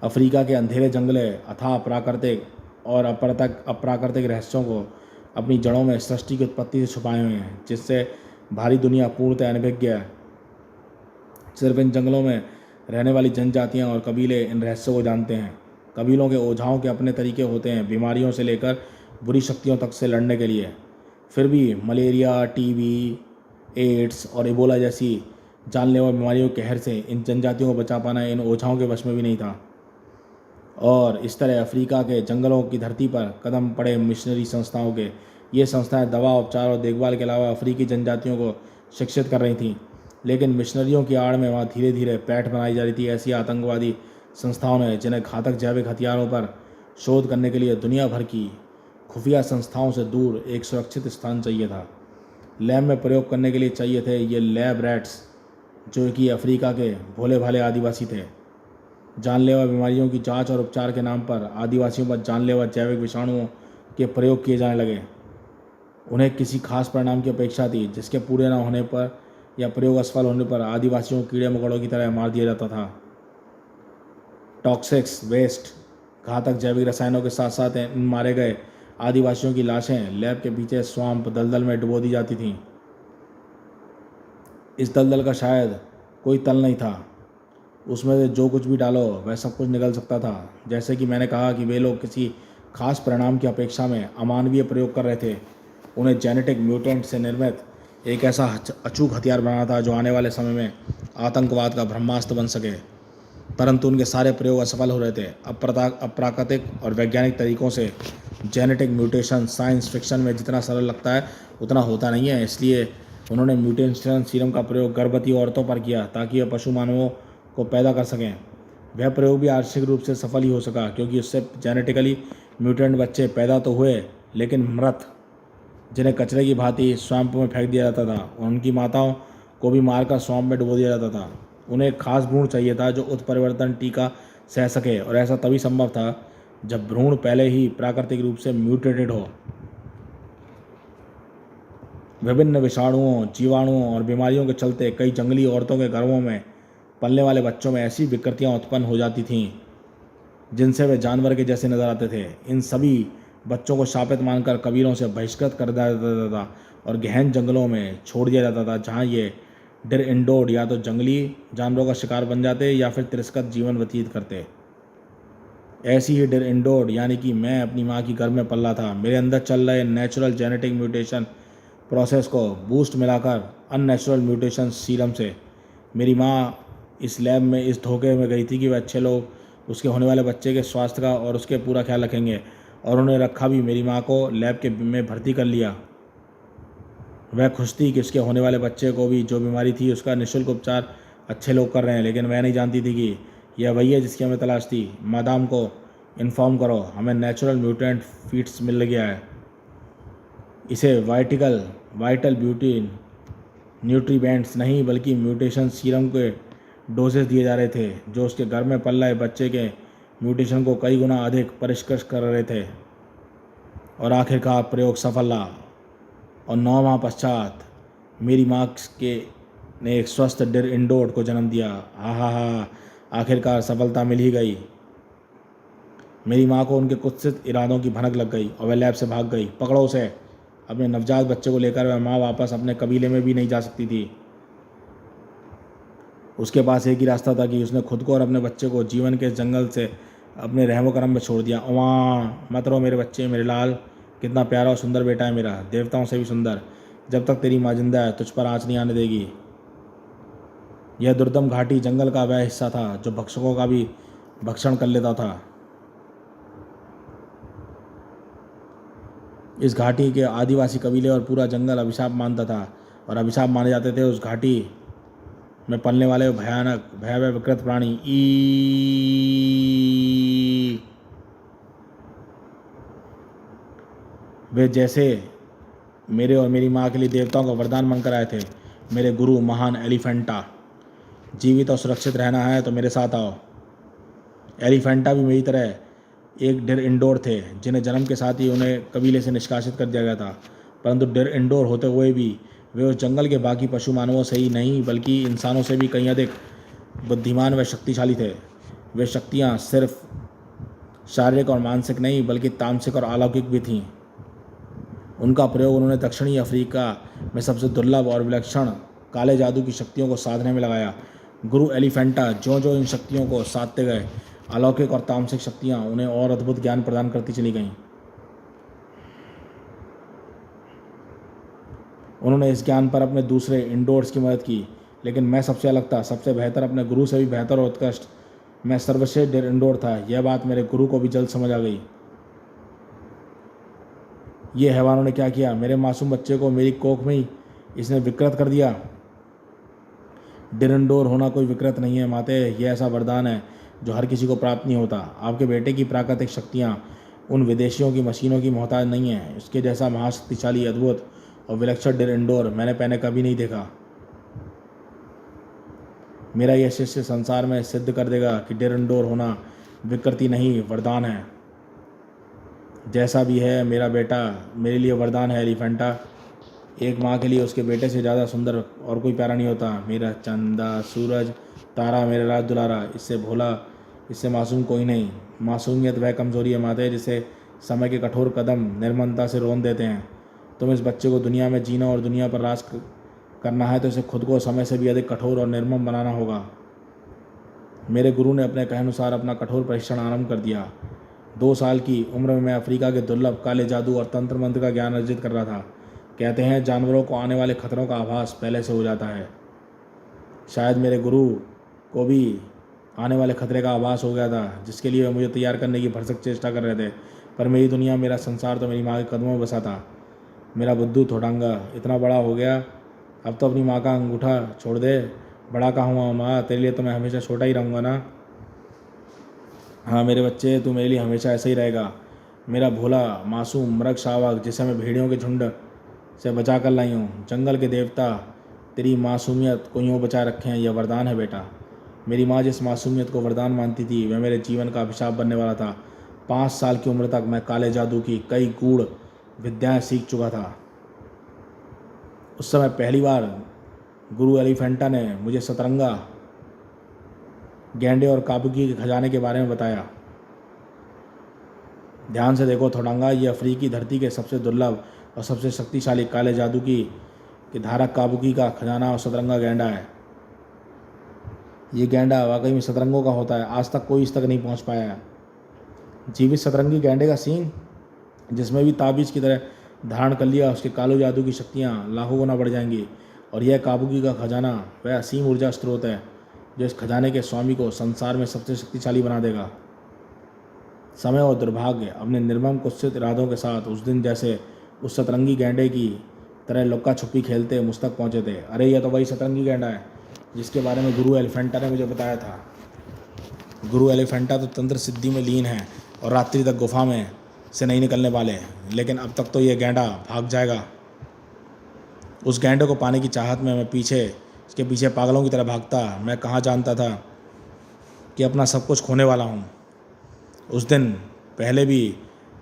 अफ्रीका के अंधेरे जंगले अथाह प्राकृतिक और अप्राकृतिक रहस्यों को अपनी जड़ों में सृष्टि की उत्पत्ति से छुपाए हुए हैं, जिससे भारी दुनिया पूर्णतः अनभिज्ञ है। सिर्फ इन जंगलों में रहने वाली जनजातियां और कबीले इन रहस्यों को जानते हैं। कबीलों के ओझाओं के अपने तरीके होते हैं, बीमारियों से लेकर बुरी शक्तियों तक से लड़ने के लिए। फिर भी मलेरिया, टीबी, एड्स और इबोला जैसी जानलेवा बीमारियों के कहर से इन जनजातियों को बचा पाना इन ओझाओं के वश में भी नहीं था। और इस तरह अफ्रीका के जंगलों की धरती पर कदम पड़े मिशनरी संस्थाओं के। ये संस्थाएं दवा, उपचार और देखभाल के अलावा अफ्रीकी जनजातियों को शिक्षित कर रही थीं, लेकिन मिशनरियों की आड़ में वहाँ धीरे धीरे पैठ बनाई जा रही थी ऐसी आतंकवादी संस्थाओं ने, जिन्हें घातक जैविक हथियारों पर शोध करने के लिए दुनिया भर की खुफिया संस्थाओं से दूर एक सुरक्षित स्थान चाहिए था। लैब में प्रयोग करने के लिए चाहिए थे ये लैब रैट्स, जो कि अफ्रीका के भोले भाले आदिवासी थे। जानलेवा बीमारियों की जांच और उपचार के नाम पर आदिवासियों पर जानलेवा जैविक विषाणुओं के प्रयोग किए जाने लगे। उन्हें किसी खास परिणाम की अपेक्षा थी, जिसके पूरे न होने पर या प्रयोग असफल होने पर आदिवासियों को कीड़े मकोड़ों की तरह मार दिया जाता था। टॉक्सिक्स वेस्ट, घातक जैविक रसायनों के साथ साथ इन मारे गए आदिवासियों की लाशें लैब के पीछे स्वाम्प दलदल में डुबो दी जाती थीं। इस दलदल का शायद कोई तल नहीं था, उसमें से जो कुछ भी डालो वह सब कुछ निकल सकता था। जैसे कि मैंने कहा कि वे लोग किसी खास परिणाम की अपेक्षा में अमानवीय प्रयोग कर रहे थे। उन्हें जेनेटिक म्यूटेंट से निर्मित एक ऐसा अचूक हथियार बनाना था जो आने वाले समय में आतंकवाद का ब्रह्मास्त्र बन सके। परंतु उनके सारे प्रयोग असफल हो रहे थे। अप्राकृतिक और वैज्ञानिक तरीकों से जेनेटिक म्यूटेशन साइंस फिक्शन में जितना सरल लगता है उतना होता नहीं है। इसलिए उन्होंने म्यूटेशन सीरम का प्रयोग गर्भवती औरतों पर किया ताकि वे पशु मानवों को पैदा कर सकें। वह प्रयोग भी आंशिक रूप से सफल ही हो सका, क्योंकि उससे जेनेटिकली म्यूटेंट बच्चे पैदा तो हुए लेकिन मृत, जिन्हें कचरे की भांति स्वैम्प में फेंक दिया जाता था, और उनकी माताओं को भी मारकर स्वैम्प में डुबो दिया जाता था। उन्हें एक खास भ्रूण चाहिए था जो उत्परिवर्तन टीका सह सके, और ऐसा तभी संभव था जब भ्रूण पहले ही प्राकृतिक रूप से म्यूटेटेड हो। विभिन्न विषाणुओं, जीवाणुओं और बीमारियों के चलते कई जंगली औरतों के गर्भों में पलने वाले बच्चों में ऐसी विकृतियां उत्पन्न हो जाती थीं जिनसे वे जानवर के जैसे नजर आते थे। इन सभी बच्चों को शापित मानकर कबीलों से बहिष्कृत कर दिया जाता था और गहन जंगलों में छोड़ दिया जाता था, जहाँ ये डिर इंडोड या तो जंगली जानवरों का शिकार बन जाते या फिर तिरस्कृत जीवन व्यतीत करते। ऐसी ही डिर इंडोड यानी कि मैं अपनी माँ की गर्भ में पल रहा था। मेरे अंदर चल रहे नेचुरल जेनेटिक म्यूटेशन प्रोसेस को बूस्ट मिलाकर अननेचुरल म्यूटेशन सीरम से मेरी माँ इस लैब में इस धोखे में गई थी कि वह अच्छे लोग उसके होने वाले बच्चे के स्वास्थ्य का और उसके पूरा ख्याल रखेंगे, और उन्हें रखा भी। मेरी माँ को लैब के में भर्ती कर लिया। वह खुश थी कि उसके होने वाले बच्चे को भी जो बीमारी थी उसका निःशुल्क उपचार अच्छे लोग कर रहे हैं, लेकिन वह नहीं जानती थी कि यह वही है जिसकी हमें तलाश थी। मादाम को इन्फॉर्म करो, हमें नेचुरल म्यूटेंट फीड्स मिल गया है। इसे वाइटल ब्यूटी न्यूट्रीबेंट्स नहीं बल्कि म्यूटेशन सीरम के डोजेस दिए जा रहे थे, जो उसके घर में पल रहे बच्चे के म्यूटेशन को कई गुना अधिक परिष्कृत कर रहे थे। और आखिरकार प्रयोग सफल रहा, और 9 माह पश्चात मेरी माँ के ने एक स्वस्थ डिर इंडोड को जन्म दिया। हा, आखिरकार सफलता मिल ही गई। मेरी माँ को उनके कुत्सित इरादों की भनक लग गई और वह लैब से भाग गई। पकड़ो उसे। अपने नवजात बच्चे को लेकर वह माँ वापस अपने कबीले में भी नहीं जा सकती थी। उसके पास एक ही रास्ता था कि उसने खुद को और अपने बच्चे को जीवन के जंगल से अपने रहमो करम में छोड़ दिया। वहाँ मत रहो मेरे बच्चे, मेरे लाल, कितना प्यारा और सुंदर बेटा है मेरा, देवताओं से भी सुंदर। जब तक तेरी माँ जिंदा है तुझ पर आँच नहीं आने देगी। यह दुर्दम घाटी जंगल का वह हिस्सा था जो भक्षकों का भी भक्षण कर लेता था। इस घाटी के आदिवासी कबीले और पूरा जंगल अभिशाप मानता था, और अभिशाप माने जाते थे उस घाटी मैं पलने वाले भयानक भयावह विकृत प्राणी ई। वे जैसे मेरे और मेरी माँ के लिए देवताओं का वरदान बनकर आए थे। मेरे गुरु महान एलिफेंटा, जीवित और सुरक्षित रहना है तो मेरे साथ आओ। एलिफेंटा भी मेरी तरह एक डिर इंडोर थे, जिन्हें जन्म के साथ ही उन्हें कबीले से निष्कासित कर दिया गया था। परंतु डिर इंडोर होते हुए भी वे उस जंगल के बाकी पशु मानवों से ही नहीं बल्कि इंसानों से भी कहीं अधिक बुद्धिमान व शक्तिशाली थे। वे शक्तियाँ सिर्फ शारीरिक और मानसिक नहीं बल्कि तामसिक और अलौकिक भी थीं। उनका प्रयोग उन्होंने दक्षिणी अफ्रीका में सबसे दुर्लभ और विलक्षण काले जादू की शक्तियों को साधने में लगाया। गुरु एलिफेंटा जो जो इन शक्तियों को साधते गए, अलौकिक और तामसिक शक्तियाँ उन्हें और अद्भुत ज्ञान प्रदान करती चली गईं। उन्होंने इस ज्ञान पर अपने दूसरे इंडोर्स की मदद की, लेकिन मैं सबसे अलग था, सबसे बेहतर, अपने गुरु से भी बेहतर और उत्कृष्ट। मैं सर्वश्रेष्ठ डिर इंडोर था। यह बात मेरे गुरु को भी जल्द समझ आ गई। ये हैवानों ने क्या किया? मेरे मासूम बच्चे को मेरी कोख में ही इसने विकृत कर दिया। डिरेंडोर होना कोई विकृत नहीं है माते, यह ऐसा वरदान है जो हर किसी को प्राप्त नहीं होता। आपके बेटे की प्राकृतिक शक्तियाँ उन विदेशियों की मशीनों की मोहताज नहीं है। उसके जैसा महाशक्तिशाली, अद्भुत और विलक्षण डिरेंडोर मैंने पहले कभी नहीं देखा। मेरा यह शिष्य संसार में सिद्ध कर देगा कि डिरेंडोर होना विकृति नहीं, वरदान है। जैसा भी है मेरा बेटा मेरे लिए वरदान है एलिफेंटा। एक माँ के लिए उसके बेटे से ज़्यादा सुंदर और कोई प्यारा नहीं होता। मेरा चंदा, सूरज, तारा, मेरा राज दुलारा, इससे भोला, इससे मासूम कोई नहीं। मासूमियत वह कमज़ोरी है माते जिसे समय के कठोर कदम निर्ममता से रोन देते हैं। तुम इस बच्चे को दुनिया में जीना और दुनिया पर राज करना है तो इसे खुद को समय से भी अधिक कठोर और निर्मम बनाना होगा। मेरे गुरु ने अपने कहानुसार अपना कठोर परीक्षण आरंभ कर दिया। 2 साल की उम्र में मैं अफ्रीका के दुर्लभ काले जादू और तंत्र मंत्र का ज्ञान अर्जित कर रहा था। कहते हैं जानवरों को आने वाले खतरों का आभास पहले से हो जाता है। शायद मेरे गुरु को भी आने वाले खतरे का आभास हो गया था, जिसके लिए वे मुझे तैयार करने की भरसक चेष्टा कर रहे थे। पर मेरी दुनिया, मेरा संसार तो मेरी माँ के कदमों में बसा था। मेरा बुद्धू थोड़ांगा इतना बड़ा हो गया, अब तो अपनी माँ का अंगूठा छोड़ दे। बड़ा कहाँ हुआ माँ, तेरे लिए तो मैं हमेशा छोटा ही रहूँगा ना। हाँ मेरे बच्चे, तू मेरे लिए हमेशा ऐसा ही रहेगा। मेरा भोला मासूम मृग शावक जिसे मैं भेड़ियों के झुंड से बचा कर लाई हूँ। जंगल के देवता तेरी मासूमियत को यूँ बचा रखे हैं, यह वरदान है बेटा। मेरी माँ जिस मासूमियत को वरदान मानती थी वह मेरे जीवन का अभिशाप बनने वाला था। 5 साल की उम्र तक मैं काले जादू की कई गूढ़ विद्याएं सीख चुका था। उस समय पहली बार गुरु एलिफेंटा ने मुझे सतरंगा, गैंडे और काबुकी के खजाने के बारे में बताया। ध्यान से देखो थोड़ांगा, ये अफ्रीकी धरती के सबसे दुर्लभ और सबसे शक्तिशाली काले जादू की धारक काबुकी का खजाना और सतरंगा गैंडा है। ये गैंडा वाकई में सतरंगों का होता है। आज तक कोई इस तक नहीं पहुंच पाया है। जीवित सतरंगी गैंडे का सींग, जिसमें भी ताबीज की तरह धारण कर लिया, उसके कालो जादू की शक्तियाँ लाखों गुना बढ़ जाएंगी। और यह काबुकी का खजाना वह असीम ऊर्जा स्रोत है जो इस खजाने के स्वामी को संसार में सबसे शक्तिशाली बना देगा। समय और दुर्भाग्य अपने निर्मम कुत्सित इरादों के साथ उस दिन जैसे उस सतरंगी गैंडे की तरह लुक्का छुपी खेलते मुझ तक पहुँचे थे। अरे यह तो वही सतरंगी गैंडा है जिसके बारे में गुरु एलिफेंटा ने मुझे बताया था। गुरु एलिफेंटा तो तंत्र सिद्धि में लीन है और रात्रि तक गुफा में से नहीं निकलने वाले, लेकिन अब तक तो ये गैंडा भाग जाएगा। उस गैंडे को पाने की चाहत में मैं इसके पीछे पागलों की तरह भागता। मैं कहाँ जानता था कि अपना सब कुछ खोने वाला हूँ। उस दिन पहले भी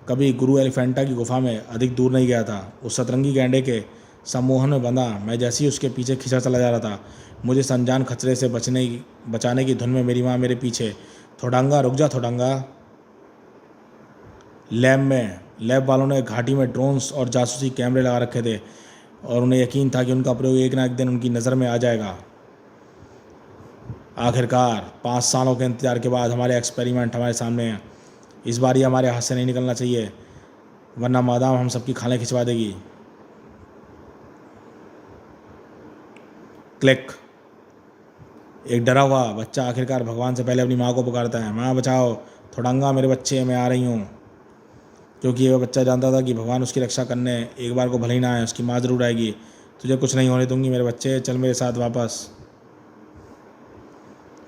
कभी गुरु एलिफेंटा की गुफा में अधिक दूर नहीं गया था। उस सतरंगी गैंडे के सम्मोहन में बंधा मैं जैसे ही उसके पीछे खिंचा चला जा रहा था, मुझे संजान खतरे से बचाने की धुन में मेरी माँ मेरे पीछे, थोड़ांगा रुक जा थोड़ांगा। लैब वालों ने घाटी में ड्रोन्स और जासूसी कैमरे लगा रखे थे और उन्हें यकीन था कि उनका प्रयोग एक ना एक दिन उनकी नज़र में आ जाएगा। आखिरकार 5 सालों के इंतजार के बाद हमारे एक्सपेरिमेंट हमारे सामने हैं। इस बार ये हमारे हाथ से नहीं निकलना चाहिए, वरना मादाम हम सबकी खालें खिंचवा देगी। क्लिक। एक डरा हुआ बच्चा आखिरकार भगवान से पहले अपनी माँ को पुकारता है, माँ बचाओ, थोड़ांगा मेरे बच्चे, मैं आ रही हूँ। क्योंकि वह बच्चा जानता था कि भगवान उसकी रक्षा करने एक बार को भले ही ना आए, उसकी माँ जरूर आएगी। तुझे कुछ नहीं होने दूंगी मेरे बच्चे, चल मेरे साथ वापस।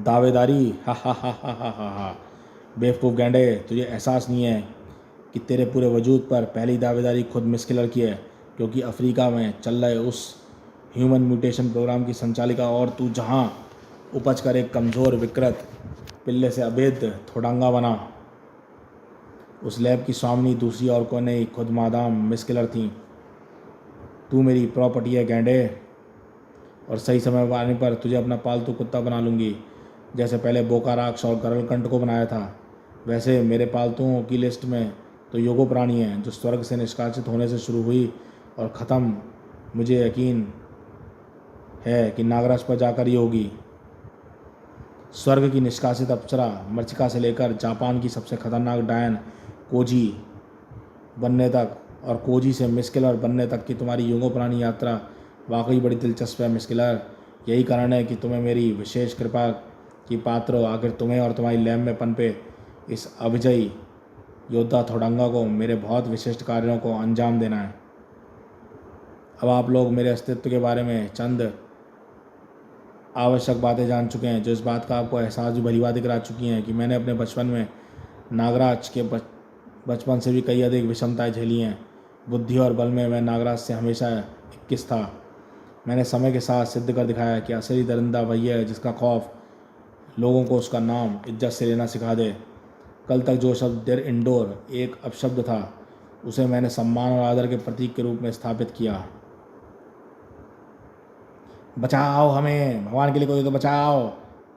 दावेदारी, हा हा हा हा हा हा हा। बेवकूफ़ गैंडे, तुझे एहसास नहीं है कि तेरे पूरे वजूद पर पहली दावेदारी खुद मिस किलर की है, क्योंकि अफ्रीका में चल रहे उस ह्यूमन म्यूटेशन प्रोग्राम की संचालिका और तू जहां उपज कर एक कमज़ोर विकृत पिल्ले से अभेद्य थोड़ांगा बना। उस लैब की स्वामिनी दूसरी और कोई नहीं, खुद मादाम मिस किलर थी। तू मेरी प्रॉपर्टी है गैंडे, और सही समय पर आने पर तुझे अपना पालतू कुत्ता बना लूँगी। जैसे पहले बोकाराक्ष और गरलकंठ को बनाया था, वैसे मेरे पालतुओं की लिस्ट में तो योगो प्राणी है जो स्वर्ग से निष्कासित होने से शुरू हुई और ख़त्म मुझे यकीन है कि नागराज पर जाकर ही होगी। स्वर्ग की निष्कासित अप्सरा मर्चिका से लेकर जापान की सबसे खतरनाक डायन कोजी बनने तक, और कोजी से मिस्किलर बनने तक की तुम्हारी युगों पुरानी यात्रा वाकई बड़ी दिलचस्प है मिस्किलर। यही कारण है कि तुम्हें मेरी विशेष कृपा की पात्र हो। आखिर तुम्हें और तुम्हारी लैब में पनपे इस अभिजयी योद्धा थोडंगा को मेरे बहुत विशिष्ट कार्यों को अंजाम देना है। अब आप लोग मेरे अस्तित्व के बारे में चंद आवश्यक बातें जान चुके हैं, जो इस बात का आपको एहसास भी भली बातें करा चुकी हैं कि मैंने अपने बचपन में नागराज के बचपन से भी कई अधिक विषमताएं झेली हैं। बुद्धि और बल में मैं नागराज से हमेशा 21 था। मैंने समय के साथ सिद्ध कर दिखाया कि असली दरिंदा वही है जिसका खौफ लोगों को उसका नाम इज्जत से लेना सिखा दे। कल तक जो शब्द डेर इंडोर एक अपशब्द था, उसे मैंने सम्मान और आदर के प्रतीक के रूप में स्थापित किया। बचाओ हमें, भगवान के लिए कोई तो बचाओ।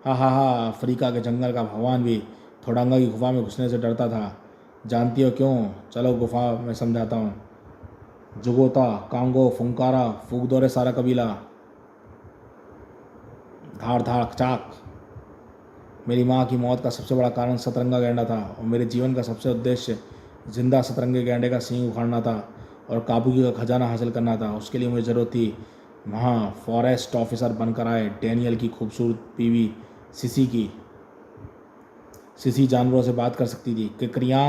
हा हा हा। अफ्रीका के जंगल का भगवान भी थोडंगा की गुफा में घुसने से डरता था। जानती हो क्यों? चलो गुफा में समझाता हूँ। जुगोता, कांगो, फुंकारा, फूक दो रे सारा कबीला। धाड़ धाड़ चाक। मेरी माँ की मौत का सबसे बड़ा कारण सतरंगा गैंडा था, और मेरे जीवन का सबसे उद्देश्य जिंदा सतरंगे गैंडे का सींग उखाड़ना था और काबुकी का खजाना हासिल करना था। उसके लिए मुझे ज़रूरत थी वहाँ फॉरेस्ट ऑफिसर बनकर आए डैनियल की खूबसूरत बीवी सिसी की। सिसी जानवरों से बात कर सकती थी। कि क्रिया,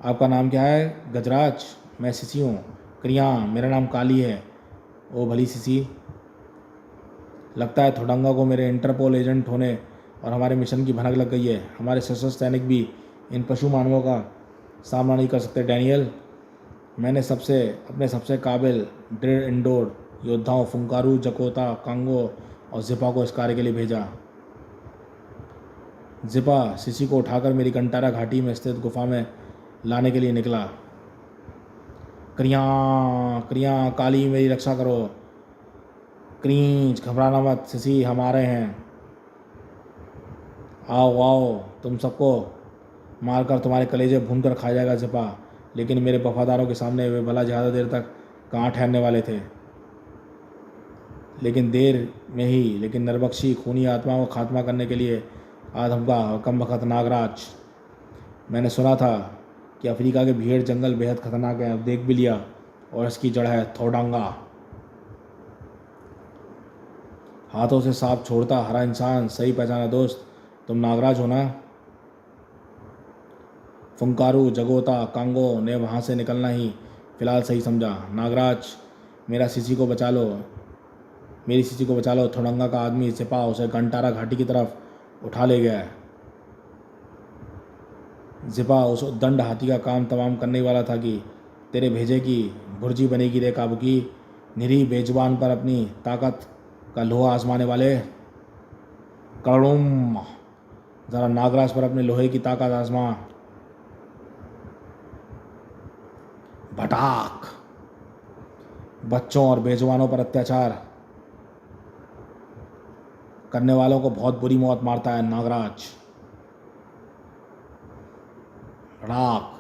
आपका नाम क्या है? गजराज। मैं सिसी हूँ। क्रिया, मेरा नाम काली है। ओ भली सिसी, लगता है थोडंगा को मेरे इंटरपोल एजेंट होने और हमारे मिशन की भनक लग गई है। हमारे सशस्त्र सैनिक भी इन पशु मानवों का सामना नहीं कर सकते डैनियल। मैंने अपने सबसे काबिल ड्रेड इंडोर योद्धाओं फुंकारू, जकोता, कांगो और जिपा को इस कार्य के लिए भेजा। जिपा सिसी को उठाकर मेरी कंटारा घाटी में स्थित गुफा में लाने के लिए निकला। क्रिया क्रिया, काली मेरी रक्षा करो। क्रींच, घबराना मत सिसी, हम आ रहे हैं। आओ आओ, तुम सबको मारकर तुम्हारे कलेजे भून कर खा जाएगा जिपा। लेकिन मेरे वफादारों के सामने वे भला ज़्यादा देर तक कहाँ ठहरने वाले थे। लेकिन देर में ही, लेकिन नरबक्षी खूनी आत्माओं का खात्मा करने के लिए आधमका कम बखत नागराज। मैंने सुना था कि अफ्रीका के भीड़ जंगल बेहद खतरनाक है, अब देख भी लिया, और इसकी जड़ है थोडंगा। हाथों से सांप छोड़ता हरा इंसान, सही पहचाना दोस्त, तुम नागराज हो ना? फुंकारू, जगोता, कांगो ने वहाँ से निकलना ही फिलहाल सही समझा। नागराज, मेरी सिसी को बचा लो। थोडंगा का आदमी सिपा उसे गंटारा घाटी की तरफ उठा ले गया है। जिपा उस उद्दंड हाथी का काम तमाम करने वाला था कि तेरे भेजे की भुर्जी बनेगी रे काबुकी। निरी बेजुबान पर अपनी ताकत का लोहा आजमाने वाले। कड़ुम, जरा नागराज पर अपने लोहे की ताकत आजमा। भटाक, बच्चों और बेजुबानों पर अत्याचार करने वालों को बहुत बुरी मौत मारता है नागराज। राख,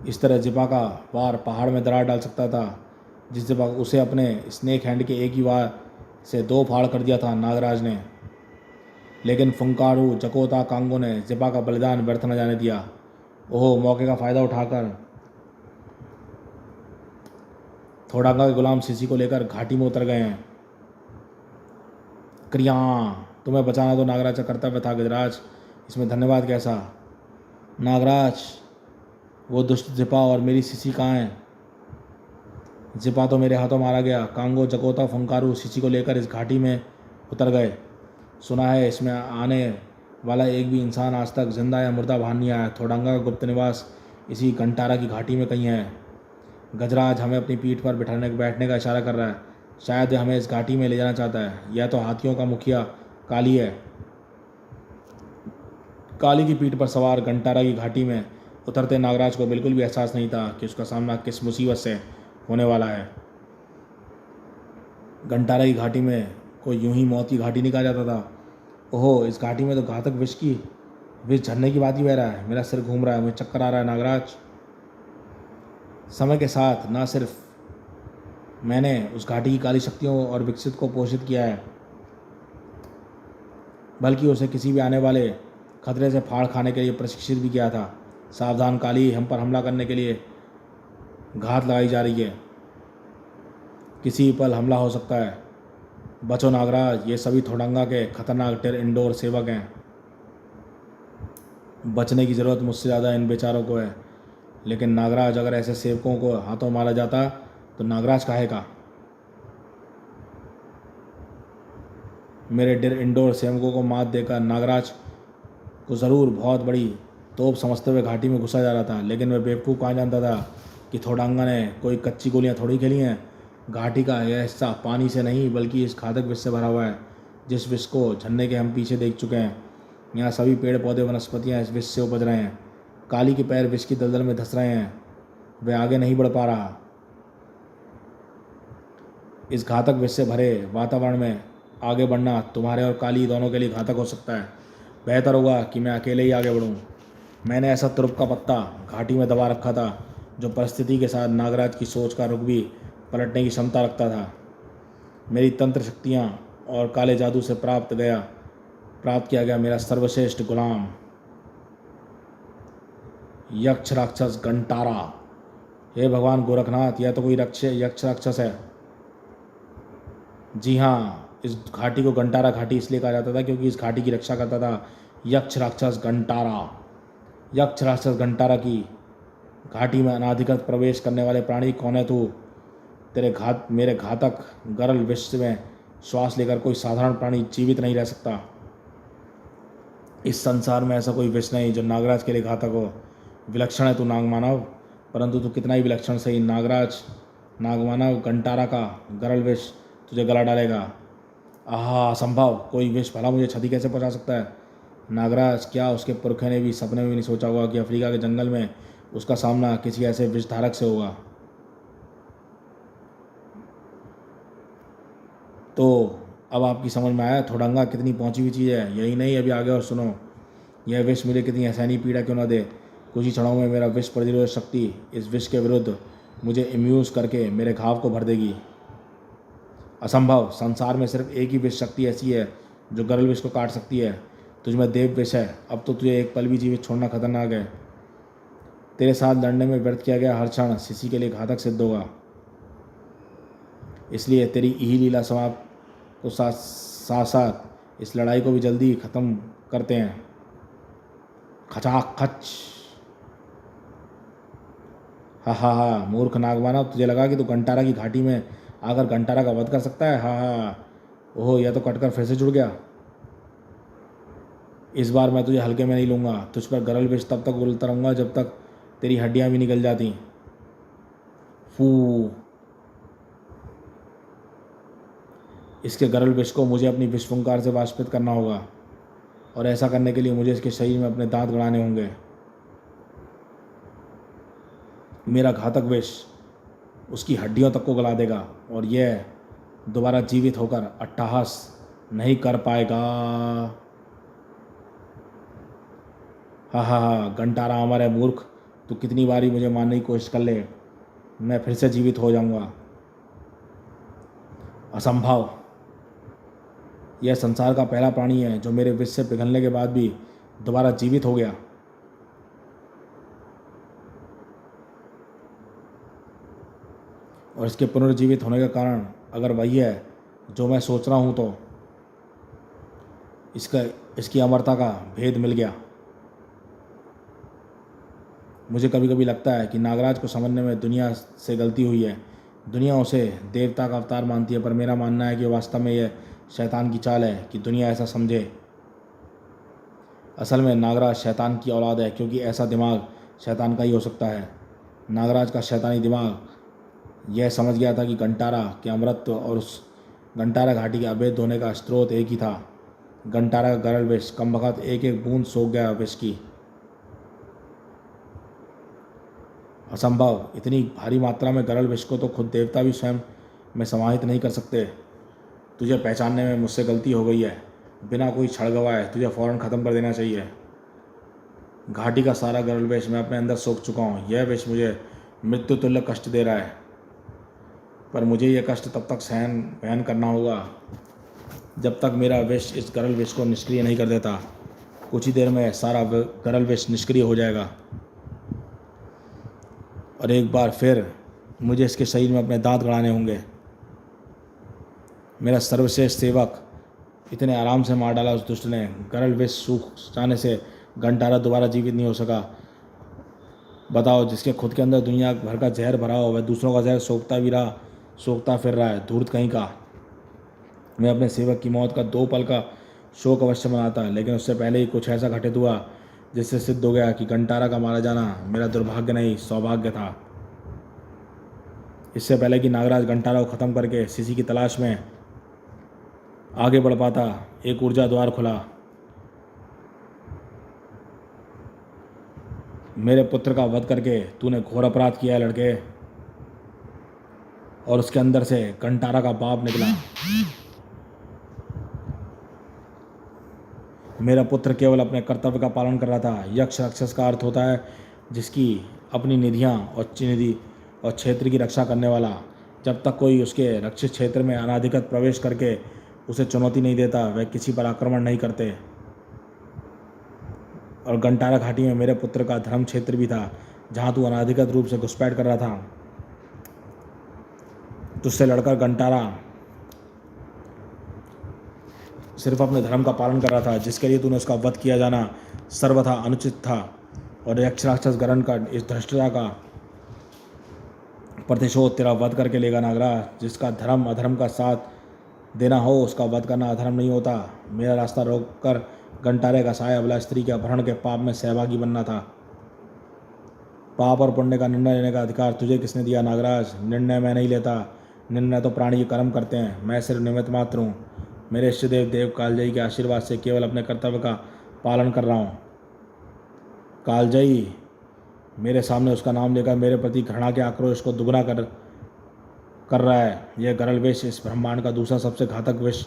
इस तरह जिपा का वार पहाड़ में दरार डाल सकता था, जिस जिपा उसे अपने स्नेक हैंड के एक ही वार से 2 फाड़ कर दिया था नागराज ने। लेकिन फुंकारू, जकोता, कांगो ने जिपा का बलिदान व्यर्थ न जाने दिया। ओह, मौके का फ़ायदा उठाकर थोडंगा के गुलाम सिसी को लेकर घाटी में उतर गए हैं। क्रिया, तुम्हें बचाना तो नागराज का कर्तव्य था गजराज, इसमें धन्यवाद कैसा? नागराज, वो दुष्ट जिपा और मेरी सिसी कहाँ हैं? जिपा तो मेरे हाथों मारा गया। कांगो, जकोता, फुंकारू सिसी को लेकर इस घाटी में उतर गए। सुना है इसमें आने वाला एक भी इंसान आज तक जिंदा या मुर्दा बाहर नहीं आया। थोडंगा का गुप्त निवास इसी घंटारा की घाटी में कहीं है। गजराज हमें अपनी पीठ पर बैठने का इशारा कर रहा है। शायद हमें इस घाटी में ले जाना चाहता है। यह तो हाथियों का मुखिया काली है। काली की पीठ पर सवार घंटारा की घाटी में उतरते नागराज को बिल्कुल भी एहसास नहीं था कि उसका सामना किस मुसीबत से होने वाला है। घंटारा की घाटी में कोई यूं ही मौत की घाटी नहीं कहा जाता था। ओहो, इस घाटी में तो घातक विष झरने की बात ही बह रहा है। मेरा सिर घूम रहा है, मुझे चक्कर आ रहा है नागराज। समय के साथ न सिर्फ मैंने उस घाटी की काली शक्तियों और विकसित को पोषित किया है, बल्कि उसे किसी भी आने वाले खतरे से फाड़ खाने के लिए प्रशिक्षित भी किया था। सावधान काली, हम पर हमला करने के लिए घात लगाई जा रही है। किसी पल हमला हो सकता है। बचो नागराज, ये सभी थोडंगा के खतरनाक इंडोर सेवक हैं। बचने की ज़रूरत मुझसे ज़्यादा इन बेचारों को है। लेकिन नागराज, अगर ऐसे सेवकों को हाथों मारा जाता तो नागराज काहे का? मेरे इंडोर सेवकों को मात देकर नागराज को ज़रूर बहुत बड़ी तोप समझते हुए घाटी में घुसा जा रहा था। लेकिन मैं बेवकूफ़ कहाँ जानता था कि थोडंगा ने कोई कच्ची गोलियाँ थोड़ी खेली हैं। घाटी का यह हिस्सा पानी से नहीं बल्कि इस घातक विष से भरा हुआ है, जिस विष को झरने के हम पीछे देख चुके हैं। यहाँ सभी पेड़ पौधे वनस्पतियाँ इस विष से उपज रहे हैं। काली के पैर विष की दलदल में धंस रहे हैं। वह आगे नहीं बढ़ पा रहा। इस घातक विष से भरे वातावरण में आगे बढ़ना तुम्हारे और काली दोनों के लिए घातक हो सकता है। बेहतर होगा कि मैं अकेले ही आगे बढ़ूं। मैंने ऐसा तुरुप का पत्ता घाटी में दबा रखा था जो परिस्थिति के साथ नागराज की सोच का रुख भी पलटने की क्षमता रखता था। मेरी तंत्र शक्तियाँ और काले जादू से प्राप्त किया गया मेरा सर्वश्रेष्ठ गुलाम यक्ष राक्षस घंटारा। हे भगवान गोरखनाथ, यह तो कोई यक्ष राक्षस है। जी हाँ, इस घाटी को घंटारा घाटी इसलिए कहा जाता था क्योंकि इस घाटी की रक्षा करता था यक्ष राक्षस घंटारा। यक्ष राक्षस घंटारा की घाटी में अनाधिकृत प्रवेश करने वाले प्राणी कौन है तू? मेरे घातक गरल विष में श्वास लेकर कोई साधारण प्राणी जीवित नहीं रह सकता। इस संसार में ऐसा कोई विष नहीं जो नागराज के लिए घातक हो। विलक्षण है तू नागमानव, परंतु तू कितना ही विलक्षण सही, नागमानव घंटारा का गरल विष तुझे गला डालेगा। आहा, असंभव! कोई विष भला मुझे क्षति कैसे पहुंचा सकता है? नागराज, क्या उसके पुरखे ने भी सपने में भी नहीं सोचा होगा कि अफ्रीका के जंगल में उसका सामना किसी ऐसे विषधारक से होगा। तो अब आपकी समझ में आया थोडंगा कितनी पहुंची हुई चीज़ है। यही नहीं, अभी आगे और सुनो। यह विष मुझे कितनी असहनीय पीड़ा क्यों न दे। कुछ ही क्षणों में मेरा विष प्रतिरोध शक्ति इस विष के विरुद्ध मुझे इम्यूज करके मेरे घाव को भर देगी। असंभव! संसार में सिर्फ एक ही विष शक्ति ऐसी है जो गरल विष को काट सकती है। तुझमें देव विष है। अब तो तुझे एक पल भी जीवित छोड़ना खतरनाक है। तेरे साथ लड़ने में व्यर्थ किया गया हर क्षण किसी के लिए घातक सिद्ध होगा। इसलिए तेरी यही लीला समाप्त तो साथ साथ इस लड़ाई को भी जल्दी ख़त्म करते हैं। खचाखच! हा हा हा, मूर्ख नागमानव, तुझे लगा कि तू घंटारा की घाटी में आकर घंटारा का वध कर सकता है? हा हा। ओहो, यह तो कटकर फिर से जुड़ गया। इस बार मैं तुझे हल्के में नहीं लूँगा। तुझ पर गरल विष तब तक उगलता रहूँगा जब तक तेरी हड्डियाँ भी निकल जाती। फू! इसके गरल विष को मुझे अपनी विषफुंकार से वाष्पित करना होगा, और ऐसा करने के लिए मुझे इसके शरीर में अपने दांत गड़ाने होंगे। मेरा घातक विष उसकी हड्डियों तक को गला देगा और यह दोबारा जीवित होकर अट्टहास नहीं कर पाएगा। हा हा हा, घंटारा अमर है मूर्ख। तू कितनी बारी मुझे मारने की कोशिश कर ले, मैं फिर से जीवित हो जाऊंगा। असंभव! यह संसार का पहला प्राणी है जो मेरे विष से पिघलने के बाद भी दोबारा जीवित हो गया। और इसके पुनर्जीवित होने का कारण अगर वही है जो मैं सोच रहा हूँ तो इसकी अमरता का भेद मिल गया। मुझे कभी कभी लगता है कि नागराज को समझने में दुनिया से गलती हुई है। दुनिया उसे देवता का अवतार मानती है, पर मेरा मानना है कि वास्तव में यह शैतान की चाल है कि दुनिया ऐसा समझे। असल में नागराज शैतान की औलाद है, क्योंकि ऐसा दिमाग शैतान का ही हो सकता है। नागराज का शैतानी दिमाग यह समझ गया था कि घंटारा के अमृत और उस घंटारा घाटी के अवैध होने का स्रोत एक ही था। घंटारा का गरल विष कम वक्त एक एक बूंद सोख गया विष की। असंभव, इतनी भारी मात्रा में गरल विष को तो खुद देवता भी स्वयं में समाहित नहीं कर सकते। तुझे पहचानने में मुझसे गलती हो गई है। बिना कोई क्षण गवाए तुझे फ़ौरन ख़त्म कर देना चाहिए। घाटी का सारा गरल विष मैं अपने अंदर सोख चुका हूँ। यह विष मुझे मृत्यु तुल्य कष्ट दे रहा है, पर मुझे यह कष्ट तब तक सहन करना होगा जब तक मेरा विष इस गरल विष को निष्क्रिय नहीं कर देता। कुछ ही देर में सारा गरल विष निष्क्रिय हो जाएगा और एक बार फिर मुझे इसके शरीर में अपने दांत गड़ाने होंगे। मेरा सर्वश्रेष्ठ सेवक इतने आराम से मार डाला उस दुष्ट ने। गरल विष सूख जाने से घंटारा दोबारा जीवित नहीं हो सका। बताओ, जिसके खुद के अंदर दुनिया भर का जहर भरा हो, वह दूसरों का जहर सोखता भी रहा, सोखता फिर रहा है। धूर्त कहीं का। मैं अपने सेवक की मौत का 2 पल का शोक अवश्य मनाता, लेकिन उससे पहले ही कुछ ऐसा घटित हुआ जिससे सिद्ध हो गया कि घंटारा का मारा जाना मेरा दुर्भाग्य नहीं, सौभाग्य था। इससे पहले कि नागराज घंटारा को ख़त्म करके सिसी की तलाश में आगे बढ़ पाता, एक ऊर्जा द्वार खुला। मेरे पुत्र का वध करके तूने घोर अपराध किया है लड़के। और उसके अंदर से घंटारा का बाप निकला। मेरा पुत्र केवल अपने कर्तव्य का पालन कर रहा था। यक्ष राक्षस का अर्थ होता है जिसकी अपनी निधियाँ और निधि और क्षेत्र की रक्षा करने वाला। जब तक कोई उसके रक्षित क्षेत्र में अनाधिकृत प्रवेश करके उसे चुनौती नहीं देता, वह किसी पर आक्रमण नहीं करते। और घंटारा घाटी में मेरे पुत्र का धर्म क्षेत्र भी था, जहाँ तू अनाधिकृत रूप से घुसपैठ कर रहा था। तुझसे लड़कर घंटारा सिर्फ अपने धर्म का पालन कर रहा था, जिसके लिए तूने उसका वध किया जाना सर्वथा अनुचित था। और यक्ष राक्षस गरण का इस धृष्टता का प्रतिशोध तेरा वध करके लेगा नागराज। जिसका धर्म अधर्म का साथ देना हो, उसका वध करना अधर्म नहीं होता। मेरा रास्ता रोककर घंटारे का साया अबला स्त्री के अपहरण के पाप में सहभागी बनना था। पाप और पुण्य का निर्णय लेने का अधिकार तुझे किसने दिया नागराज? निर्णय मैं नहीं लेता, निर्णय तो प्राणी कर्म करते हैं। मैं सिर्फ निमित्त मात्र हूँ। मेरे इष्टदेव देव कालजयी के आशीर्वाद से केवल अपने कर्तव्य का पालन कर रहा हूँ। कालजयी मेरे सामने उसका नाम लेकर मेरे प्रति घृणा के आक्रोश को दुगना कर रहा है। यह गरल विष इस ब्रह्मांड का दूसरा सबसे घातक विष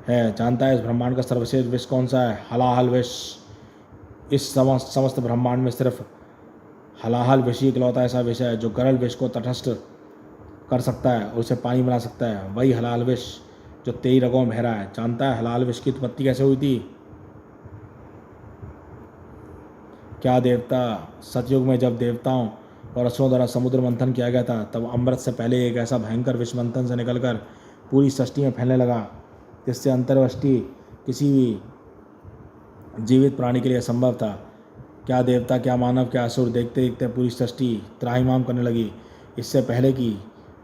है। जानता है इस ब्रह्मांड का सर्वश्रेष्ठ विष कौन सा है? हलाहल विष। इस समस्त ब्रह्मांड में सिर्फ हलाहल विष ही इकलौता ऐसा विष है जो गरल विष को तटस्थ कर सकता है और उसे पानी बना सकता है। वही हलाल विष जो तेरी रगों में बह रहा है। जानता है हलाल विष की उत्पत्ति कैसे हुई थी? क्या देवता? सतयुग में जब देवताओं और असुरों द्वारा समुद्र मंथन किया गया था, तब अमृत से पहले एक ऐसा भयंकर विष मंथन से निकलकर पूरी सृष्टि में फैलने लगा, जिससे अंतर्वृष्टि किसी भी जीवित प्राणी के लिए असंभव था। क्या देवता, क्या मानव, क्या असुर, देखते देखते पूरी सृष्टि त्राहिमाम करने लगी। इससे पहले कि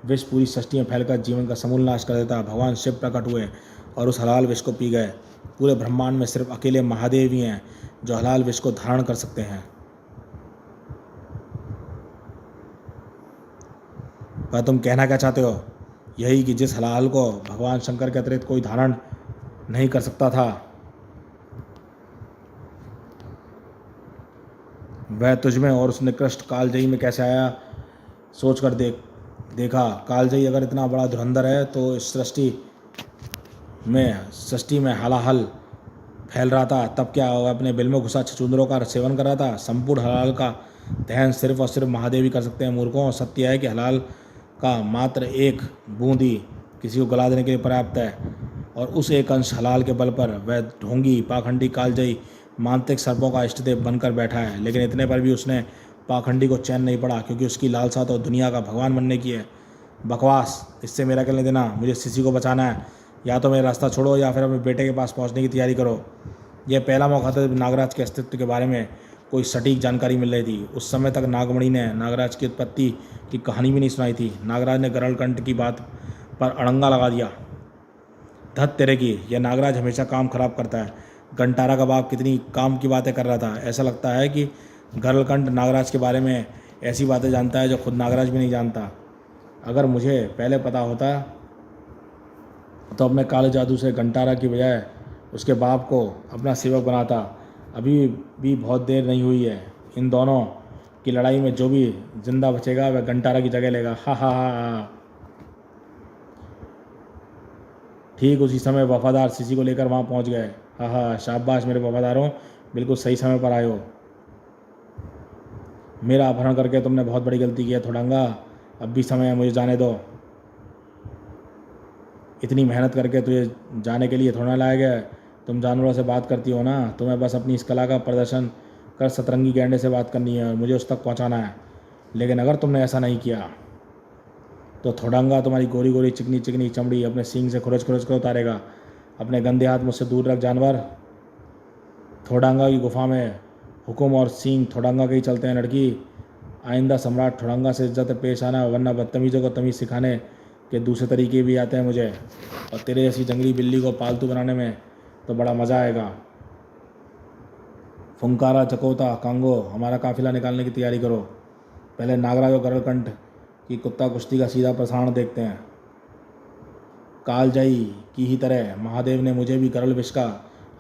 विष पूरी सृष्टि में फैलकर जीवन का समूल नाश कर देता, भगवान शिव प्रकट हुए और उस हलाल विष को पी गए। पूरे ब्रह्मांड में सिर्फ अकेले महादेव ही हैं जो हलाल विष को धारण कर सकते हैं। पर तुम कहना क्या चाहते हो? यही कि जिस हलाल को भगवान शंकर के अतिरिक्त कोई धारण नहीं कर सकता था, वह तुझमें और उस निकृष्ट कालजयी में कैसे आया? सोच कर देखा। कालजयी अगर इतना बड़ा धुरंधर है तो इस सृष्टि में हलाहल फैल रहा था, तब क्या वह अपने बिल में घुसा छछूंदरों का सेवन कर रहा था? संपूर्ण हलाल का दहन सिर्फ और सिर्फ महादेव ही कर सकते हैं मूर्खों। सत्य है कि हलाल का मात्र एक बूंदी किसी को गला देने के लिए पर्याप्त है, और उस एक अंश हलाल के बल पर वह ढोंगी पाखंडी कालजयी मांत्रिक सर्पों का इष्टदेव बनकर बैठा है। लेकिन इतने पर भी उसने पाखंडी को चैन नहीं पड़ा, क्योंकि उसकी लालसा तो दुनिया का भगवान बनने की है। बकवास, इससे मेरा क्या लेना देना? मुझे सिसी को बचाना है। या तो मेरा रास्ता छोड़ो या फिर अपने बेटे के पास पहुंचने की तैयारी करो। यह पहला मौका था जब नागराज के अस्तित्व के बारे में कोई सटीक जानकारी मिल रही थी। उस समय तक नागमणि ने नागराज की उत्पत्ति की कहानी भी नहीं सुनाई थी। नागराज ने गरुड़कंठ की बात पर अड़ंगा लगा दिया। धत तेरे की, यह नागराज हमेशा काम खराब करता है। घंटारा का बाप कितनी काम की बातें कर रहा था। ऐसा लगता है कि गरलकंठ नागराज के बारे में ऐसी बातें जानता है जो खुद नागराज भी नहीं जानता। अगर मुझे पहले पता होता तो अपने काले जादू से घंटारा की बजाय उसके बाप को अपना सेवक बनाता। अभी भी बहुत देर नहीं हुई है। इन दोनों की लड़ाई में जो भी जिंदा बचेगा वह घंटारा की जगह लेगा। हा हा हा हा। ठीक उसी समय वफादार सिसी को लेकर वहाँ पहुँच गए। हा हा, शाबाश मेरे वफादारों, बिल्कुल सही समय पर आए हो। मेरा अपहरण करके तुमने बहुत बड़ी गलती की है थोड़ांगा, अब भी समय है, मुझे जाने दो। इतनी मेहनत करके तुझे जाने के लिए थोड़ा लाया गया है। तुम जानवरों से बात करती हो ना, तुम्हें बस अपनी इस कला का प्रदर्शन कर सतरंगी गैंडे से बात करनी है और मुझे उस तक पहुंचाना है। लेकिन अगर तुमने ऐसा नहीं किया तो थोड़ांगा तुम्हारी गोरी गोरी चिकनी चिकनी चमड़ी अपने सींग से खुरच खुरच कर उतारेगा। अपने गंदे हाथ मुझसे दूर रख जानवर। थोड़ांगा की गुफा में हुक्म और सींग थोड़ांगा के ही चलते हैं लड़की। आइंदा सम्राट थोड़ांगा से इज्जत पेश आना, वरना बदतमीज़ों को तमीज़ सिखाने के दूसरे तरीके भी आते हैं मुझे। और तेरे जैसी जंगली बिल्ली को पालतू बनाने में तो बड़ा मज़ा आएगा। फुंकारा, चकोता, कांगो, हमारा काफिला निकालने की तैयारी करो। पहले नागराज और गरुड़कंठ की कुत्ता कुश्ती का सीधा प्रसारण देखते हैं। कालजाई की ही तरह महादेव ने मुझे भी गरुड़ विष का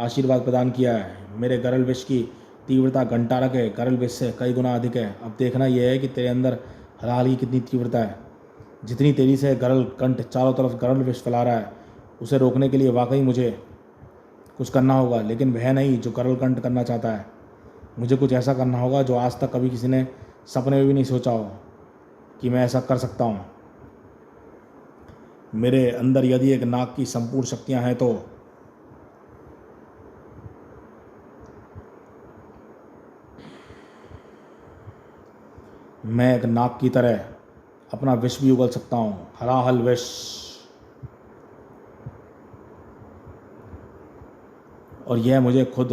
आशीर्वाद प्रदान किया है। मेरे गरुड़ विष की तीव्रता घंटारा के गरुड़ विष से कई गुना अधिक है। अब देखना यह है कि तेरे अंदर हलाल की कितनी तीव्रता है। जितनी तेजी से गरुड़कंठ चारों तरफ गरुड़ विष फैला रहा है, उसे रोकने के लिए वाकई मुझे कुछ करना होगा, लेकिन वह नहीं जो गरुड़कंठ करना चाहता है। मुझे कुछ ऐसा करना होगा जो आज तक कभी किसी ने सपने में भी नहीं सोचा हो कि मैं ऐसा कर सकता हूँ। मेरे अंदर यदि एक नाग की संपूर्ण शक्तियाँ हैं तो मैं एक नाग की तरह अपना विष भी उगल सकता हूँ। हलाहल विष। और यह मुझे खुद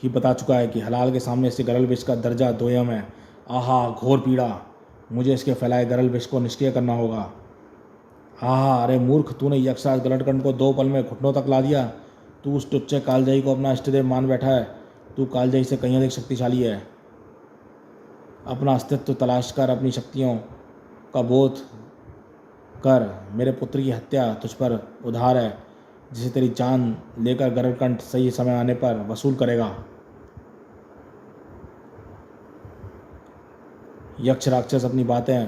ही बता चुका है कि हलाल के सामने से गरुड़ विष का दर्जा दोयम है। आहा, घोर पीड़ा। मुझे इसके फैलाए गरुड़ विष को निष्क्रिय करना होगा। आहा, अरे मूर्ख, तूने यक्षराज गरुड़कंठ को 2 पल में घुटनों तक ला दिया। तू उस टुच्चे कालजयी को अपना इष्टदेव मान बैठा है। तू कालजयी से कहीं अधिक शक्तिशाली है। अपना अस्तित्व तलाश कर अपनी शक्तियों का बोध कर। मेरे पुत्र की हत्या तुझ पर उधार है, जिसे तेरी जान लेकर गरुड़कंठ सही समय आने पर वसूल करेगा। यक्ष राक्षस अपनी बातें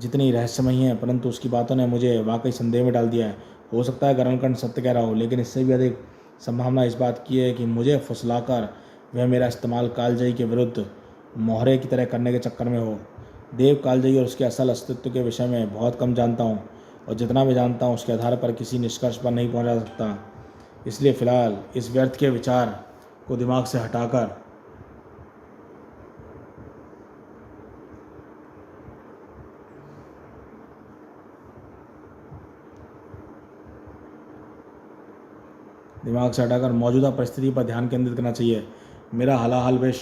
जितनी रहस्यमयी हैं, परंतु उसकी बातों ने मुझे वाकई संदेह में डाल दिया है। हो सकता है गरुड़कंठ सत्य कह रहा हो, लेकिन इससे भी अधिक संभावना इस बात की है कि मुझे फुसलाकर वह मेरा इस्तेमाल कालजयी के विरुद्ध मोहरे की तरह करने के चक्कर में हो। देव कालजयी और उसके असल अस्तित्व के विषय में बहुत कम जानता हूँ, और जितना भी जानता हूँ उसके आधार पर किसी निष्कर्ष पर नहीं पहुँचा सकता। इसलिए फ़िलहाल इस व्यर्थ के विचार को दिमाग से हटाकर मौजूदा परिस्थिति पर ध्यान केंद्रित करना चाहिए। मेरा हलाहल विष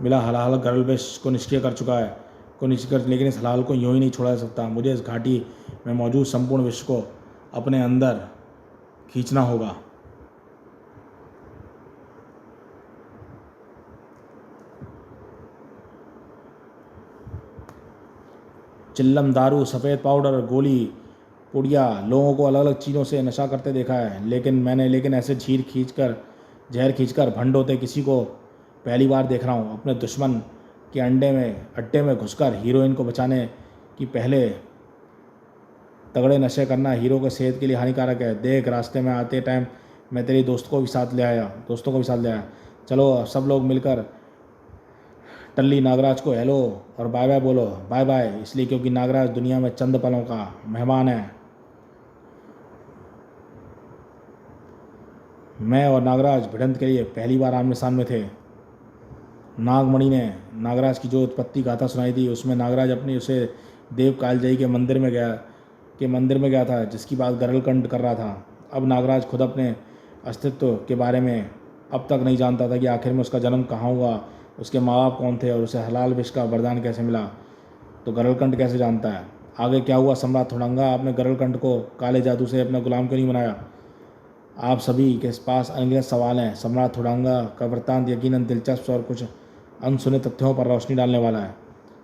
मिला हलाहल गरुड़ विष को निष्क्रिय कर चुका है लेकिन इस हलाहल को यूं ही नहीं छोड़ा जा सकता। मुझे इस घाटी में मौजूद संपूर्ण विश्व को अपने अंदर खींचना होगा। चिल्लम, दारू, सफ़ेद पाउडर, गोली, पुड़िया, लोगों को अलग अलग चीज़ों से नशा करते देखा है, लेकिन ऐसे जहर खींचकर भंड होते किसी को पहली बार देख रहा हूँ। अपने दुश्मन के अड्डे में घुसकर हीरोइन को बचाने की पहले तगड़े नशे करना हीरो के सेहत के लिए हानिकारक है। देख, रास्ते में आते टाइम मैं तेरी दोस्तों को भी साथ ले आया। चलो सब लोग मिलकर टल्ली नागराज को हेलो और बाय बाय बोलो। बाय बाय इसलिए क्योंकि नागराज दुनिया में चंद पलों का मेहमान है। मैं और नागराज भिड़ंत के लिए पहली बार आमने सामने थे। नागमणि ने नागराज की जो उत्पत्ति गाथा सुनाई थी, उसमें नागराज अपनी उसे देव कालजयी के मंदिर में गया था, जिसकी बात गरुड़कंठ कर रहा था। अब नागराज खुद अपने अस्तित्व के बारे में अब तक नहीं जानता था कि आखिर में उसका जन्म कहाँ हुआ, उसके माँ बाप कौन थे और उसे हलाल विष का वरदान कैसे मिला। तो गरलकंठ कैसे जानता है? आगे क्या हुआ सम्राट थोडंगा? आपने गरलकंठ को काले जादू से अपना गुलाम क्यों नहीं बनाया? आप सभी के पास अनगिनत सवाल हैं। सम्राट थोडंगा का वृत्तांत यकीनन दिलचस्प और कुछ अनसुने तथ्यों पर रोशनी डालने वाला है।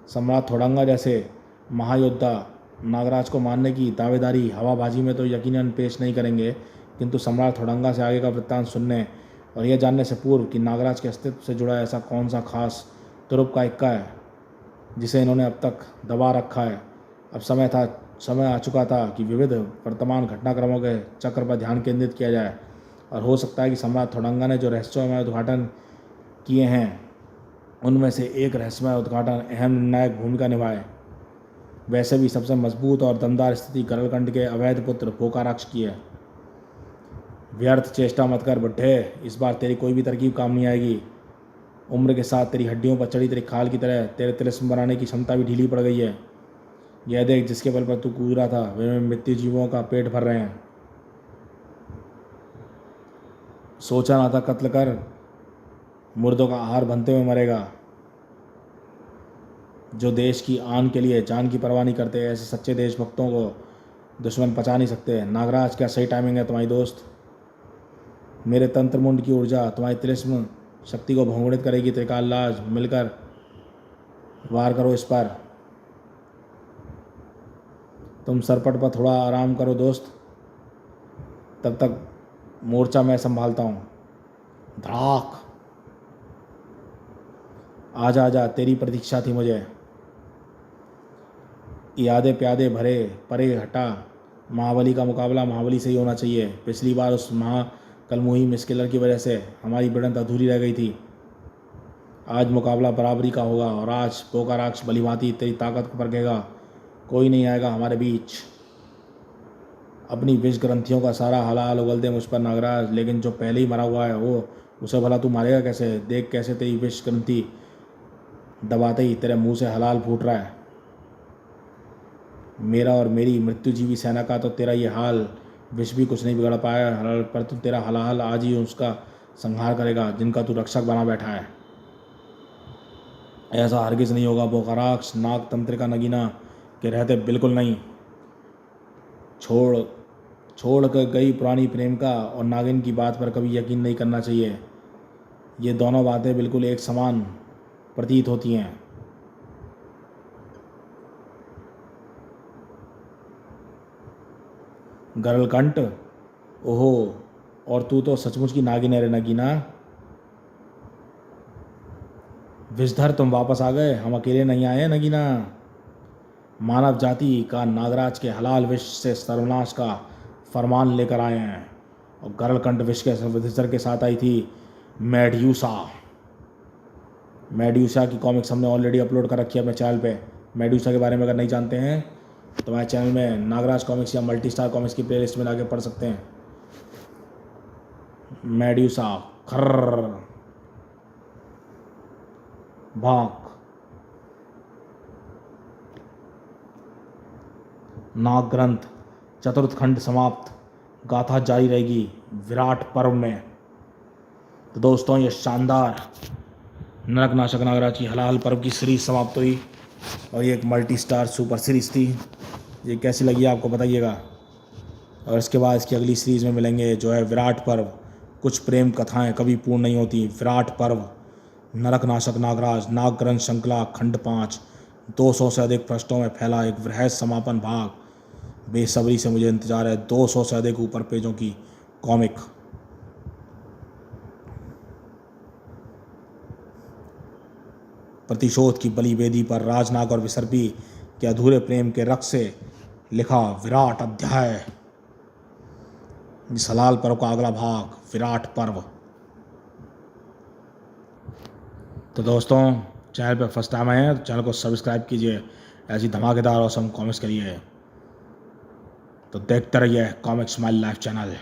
सम्राट थोडंगा जैसे महायोद्धा नागराज को मारने की दावेदारी हवाबाजी में तो यकीनन पेश नहीं करेंगे, किंतु सम्राट थोडंगा से आगे का वृत्तांत सुनने और यह जानने से पूर्व कि नागराज के अस्तित्व से जुड़ा ऐसा कौन सा खास तुरुप का इक्का है जिसे इन्होंने अब तक दबा रखा है, अब समय आ चुका था कि विविध वर्तमान घटनाक्रमों के चक्र पर ध्यान केंद्रित किया जाए। और हो सकता है कि सम्राट थोडंगा ने जो रहस्योमय उद्घाटन किए हैं उनमें से एक रहस्यमय उद्घाटन अहम निर्णायक भूमिका निभाए। वैसे भी सबसे मजबूत और दमदार स्थिति गरलकंठ के अवैध पुत्र पोकाराक्ष की है। व्यर्थ चेष्टा मत कर बुड्ढे, इस बार तेरी कोई भी तरकीब काम नहीं आएगी। उम्र के साथ तेरी हड्डियों पर चढ़ी तेरी खाल की तरह तेरे तिलिस्म बनाने की क्षमता भी ढीली पड़ गई है। यह देख, जिसके बल पर तू कूद रहा था वे मृत्यु जीवों का पेट भर रहे हैं। सोचा ना था कत्ल कर मुर्दों का आहार बनते हुए मरेगा। जो देश की आन के लिए जान की परवाह नहीं करते, ऐसे सच्चे देशभक्तों को दुश्मन पचा नहीं सकते। नागराज, क्या सही टाइमिंग है तुम्हारी दोस्त? मेरे तंत्र मुंड की ऊर्जा तुम्हारी तिलिस्म शक्ति को भंगुड़ित करेगी। त्रिकाल लाज, मिलकर वार करो इस पर। तुम सरपट पर थोड़ा आराम करो दोस्त, तब तक मोर्चा मैं संभालता हूँ। धड़ाक, आजा आजा, तेरी प्रतीक्षा थी मुझे। यादे प्यादे भरे परे हटा, महाबली का मुकाबला महाबली से ही होना चाहिए। पिछली बार उस महाकलमुही मिसकिलर की वजह से हमारी भिड़ंत अधूरी रह गई थी। आज मुकाबला बराबरी का होगा और आज पोकाराक्ष भलीभांति तेरी ताकत को परखेगा। कोई नहीं आएगा हमारे बीच। अपनी विष ग्रंथियों का सारा हलाल उगल दे मुझ पर नागराज, लेकिन जो पहले ही मरा हुआ है वो उसे भला तू मारेगा कैसे? देख कैसे तेरी विष ग्रंथि दबाते ही तेरे मुंह से हलाल फूट रहा है। मेरा और मेरी मृत्युजीवी सेना का तो तेरा ये हाल विष भी कुछ नहीं बिगड़ पाया, पर तू तेरा हलाल आज ही उसका संहार करेगा जिनका तू रक्षक बना बैठा है। ऐसा हरगिज नहीं होगा पोकाराक्ष, नाग तंत्रिका नगीना के रहते बिल्कुल नहीं। छोड़ कर गई पुरानी प्रेम का और नागिन की बात पर कभी यकीन नहीं करना चाहिए। ये दोनों बातें बिल्कुल एक समान प्रतीत होती हैं। गरलकंठ, ओहो, और तू तो सचमुच की नागिन है रे नगीना। विषधर, तुम वापस आ गए, हम अकेले नहीं आए नगीना। मानव जाति का नागराज के हलाल विष से सर्वनाश का फरमान लेकर आए हैं। और गरलकंठ विष के विषधर के साथ आई थी मेड्यूसा की कॉमिक्स हमने ऑलरेडी अपलोड कर रखी है अपने चैनल पे। मेड्यूसा के बारे में अगर नहीं जानते हैं तो हमारे चैनल में नागराज कॉमिक्स या मल्टी स्टार कॉमिक्स की प्लेलिस्ट में जाके पढ़ सकते हैं। मेड्यूसा, खर्र, भाक, नाग ग्रंथ, चतुर्थ खंड समाप्त। गाथा जारी रहेगी विराट पर्व में। तो दोस्तों, ये शानदार नरक नाशक नागराज की हलाल पर्व की सीरीज समाप्त हुई और ये एक मल्टी स्टार सुपर सीरीज थी। ये कैसी लगी आपको बताइएगा। और इसके बाद इसकी अगली सीरीज़ में मिलेंगे जो है विराट पर्व। कुछ प्रेम कथाएं कभी पूर्ण नहीं होती। विराट पर्व, नरक नाशक नागराज, नाग ग्रंथ श्रृंखला खंड 5, 200 से अधिक पृष्ठों में फैला एक वृहद समापन भाग। बेसब्री से मुझे इंतजार है 200 से अधिक ऊपर पेजों की कॉमिक। प्रतिशोध की बलि वेदी पर राजनाग और विसर्पी के अधूरे प्रेम के रक्त से लिखा विराट अध्याय। इस हलाल पर्व का अगला भाग, विराट पर्व। तो दोस्तों, चैनल पर फर्स्ट टाइम आए हैं तो चैनल को सब्सक्राइब कीजिए। ऐसी धमाकेदार और सम कॉमिक्स के लिए तो देखते रहिए कॉमिक्स माय लाइफ चैनल।